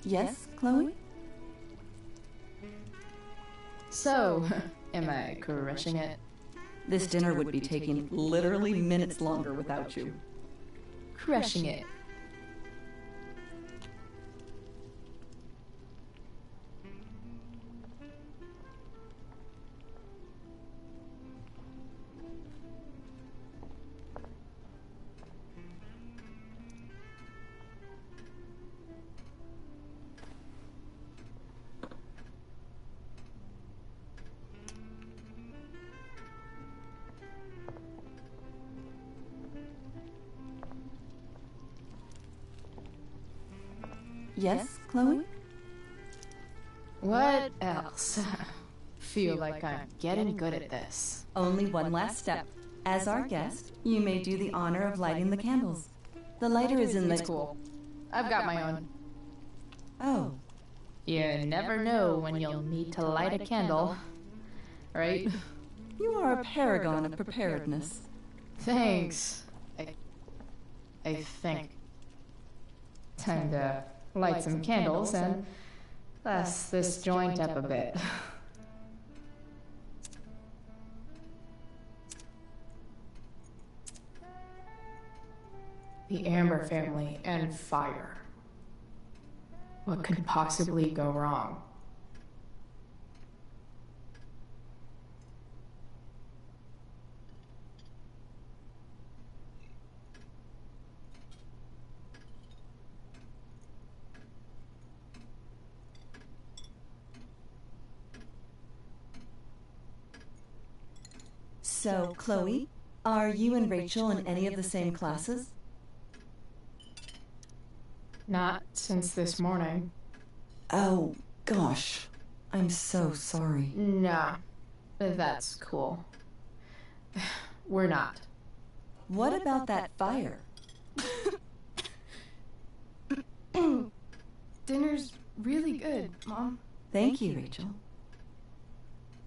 Yes, Chloe? So, am I crushing it? This dinner would be taking literally minutes longer without you. Crushing it. Yes, Chloe? What else? Feel like I'm getting good at this. Only one last step. As our guest, you may do the honor of lighting the candles. The lighter is in the... It's cool. I've got my own. Oh. You never know when you'll need to light a candle. Right? You are a paragon of preparedness. Thanks. I think. Time to light some candles and bless this joint up a bit. The Amber family and fire. What could possibly go wrong? So, Chloe, are you and Rachel in any of the same classes? Not since this morning. Oh, gosh. I'm so sorry. Nah, that's cool. We're not. What about that fire? Dinner's really good, Mom. Thank you, Rachel.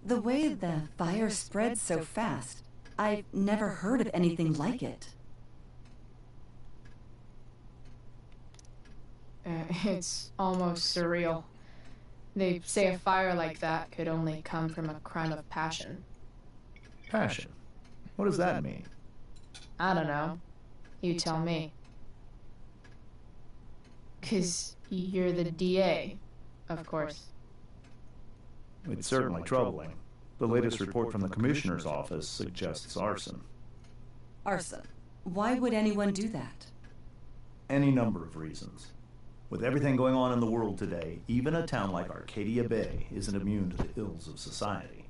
The way the fire spread so fast, I've never heard of anything like it. It's almost surreal. They say a fire like that could only come from a crime of passion. Passion? What does that mean? I don't know. You tell me. 'Cause you're the DA, of course. It's certainly troubling. The latest report from the Commissioner's office suggests arson. Arson? Why would anyone do that? Any number of reasons. With everything going on in the world today, even a town like Arcadia Bay isn't immune to the ills of society.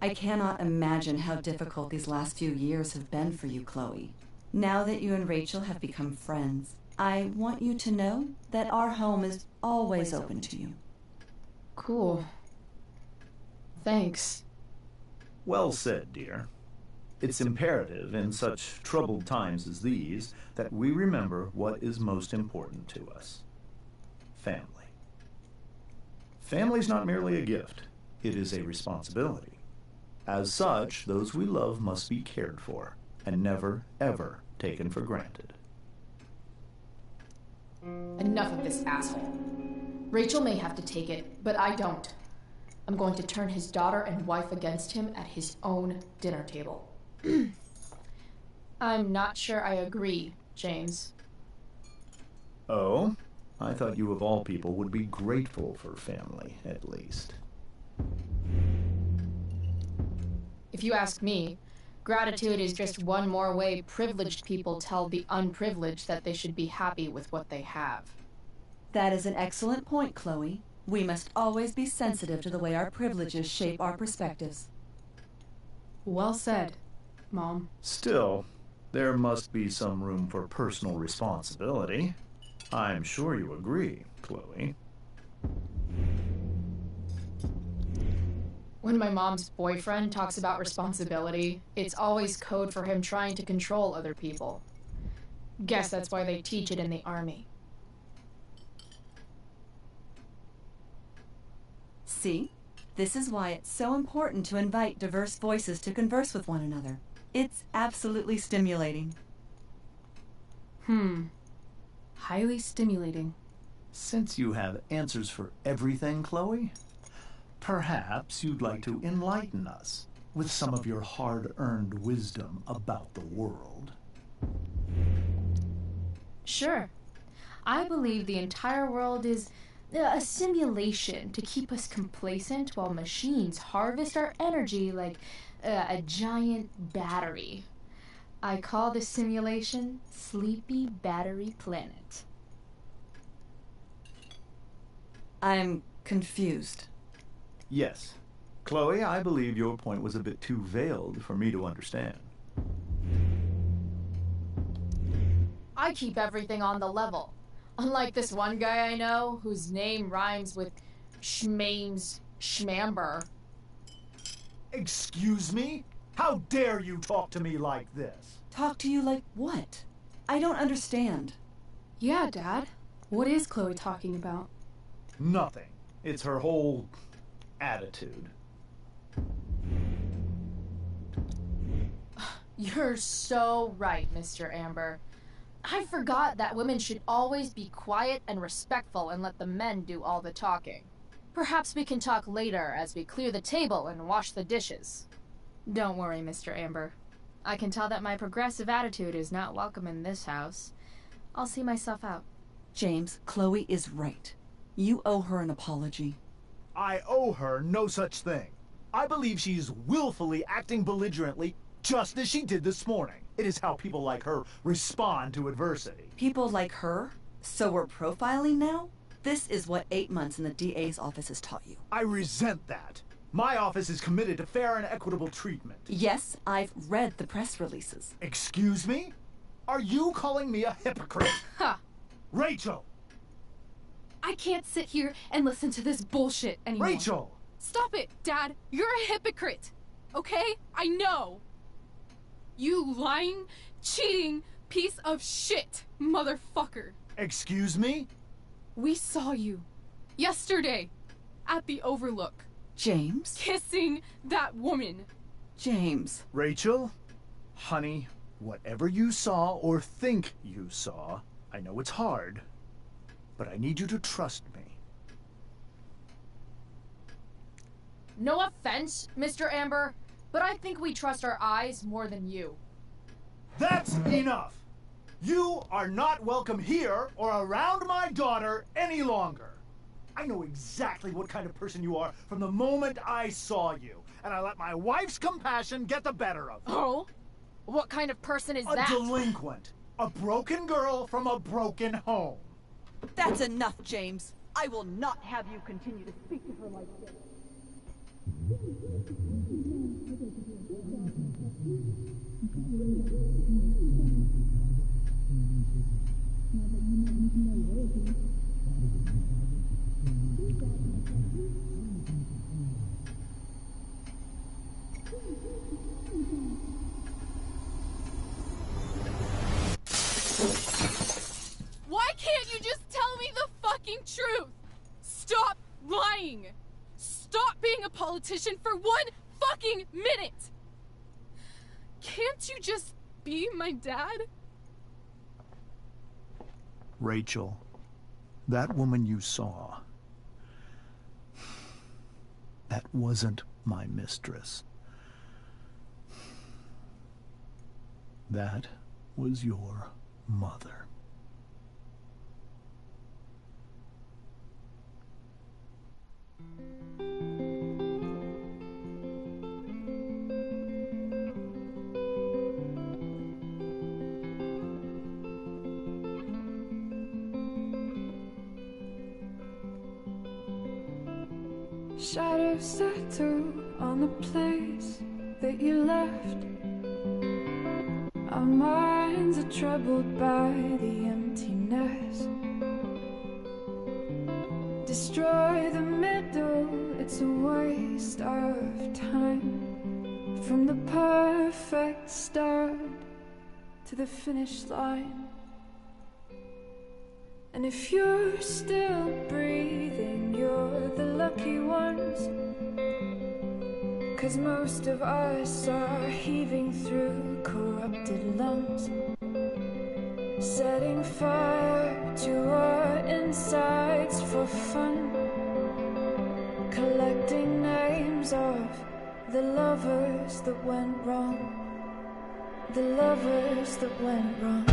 I cannot imagine how difficult these last few years have been for you, Chloe. Now that you and Rachel have become friends, I want you to know that our home is always open to you. Cool. Thanks. Well said, dear. It's imperative in such troubled times as these that we remember what is most important to us. Family. Family's not merely a gift, it is a responsibility. As such, those we love must be cared for and never, ever taken for granted. Enough of this asshole. Rachel may have to take it, but I don't. I'm going to turn his daughter and wife against him at his own dinner table. I'm not sure I agree, James. Oh? I thought you of all people would be grateful for family, at least. If you ask me, gratitude is just one more way privileged people tell the unprivileged that they should be happy with what they have. That is an excellent point, Chloe. We must always be sensitive to the way our privileges shape our perspectives. Well said, Mom. Still, there must be some room for personal responsibility. I'm sure you agree, Chloe. When my mom's boyfriend talks about responsibility, it's always code for him trying to control other people. Guess that's why they teach it in the army. See? This is why it's so important to invite diverse voices to converse with one another. It's absolutely stimulating. Highly stimulating. Since you have answers for everything, Chloe, perhaps you'd like to enlighten us with some of your hard-earned wisdom about the world. Sure. I believe the entire world is a simulation to keep us complacent while machines harvest our energy like a giant battery. I call this simulation Sleepy Battery Planet. I'm confused. Yes. Chloe, I believe your point was a bit too veiled for me to understand. I keep everything on the level. Unlike this one guy I know, whose name rhymes with Schmames Schmamber. Excuse me? How dare you talk to me like this? Talk to you like what? I don't understand. Yeah, Dad. What is Chloe talking about? Nothing. It's her whole attitude. You're so right, Mr. Amber. I forgot that women should always be quiet and respectful and let the men do all the talking. Perhaps we can talk later as we clear the table and wash the dishes. Don't worry, Mr. Amber. I can tell that my progressive attitude is not welcome in this house. I'll see myself out. James, Chloe is right. You owe her an apology. I owe her no such thing. I believe she's willfully acting belligerently just as she did this morning. It is how people like her respond to adversity. People like her? So we're profiling now? This is what 8 months in the DA's office has taught you. I resent that. My office is committed to fair and equitable treatment. Yes, I've read the press releases. Excuse me? Are you calling me a hypocrite? Ha! Rachel! I can't sit here and listen to this bullshit anymore. Rachel! Stop it, Dad! You're a hypocrite! Okay? I know! You lying, cheating piece of shit, motherfucker! Excuse me? We saw you yesterday at the Overlook. James? Kissing that woman. James. Rachel? Honey, whatever you saw or think you saw, I know it's hard, but I need you to trust me. No offense, Mr. Amber, but I think we trust our eyes more than you. That's enough! You are not welcome here or around my daughter any longer. I know exactly what kind of person you are from the moment I saw you, and I let my wife's compassion get the better of me. Oh? What kind of person is that? A delinquent. A broken girl from a broken home. That's enough, James. I will not have you continue to speak to her like this. lying! Stop being a politician for 1 fucking minute! Can't you just be my dad? Rachel, that woman you saw, that wasn't my mistress. That was your mother. Shadows settle on the place that you left. Our minds are troubled by the emptiness. Destroy the middle, it's a waste of time. From the perfect start to the finish line. And if you're still breathing, you're the lucky ones. 'Cause most of us are heaving through corrupted lungs, setting fire to our insides for fun, collecting names of the lovers that went wrong, the lovers that went wrong.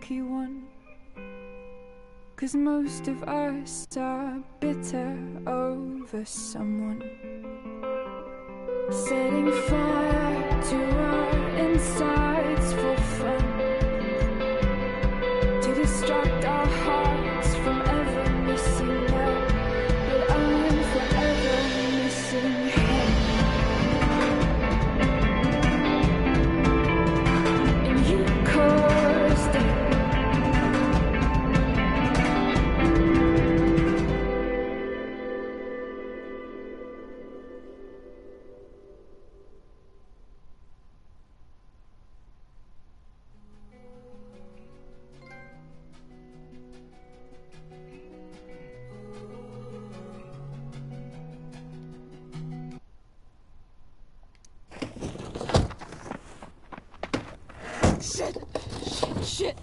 One, 'cause most of us are bitter over someone, setting fire to our insides for fun, to distract our hearts from ever missing love. But I'm forever missing him. And you caused it. Shit!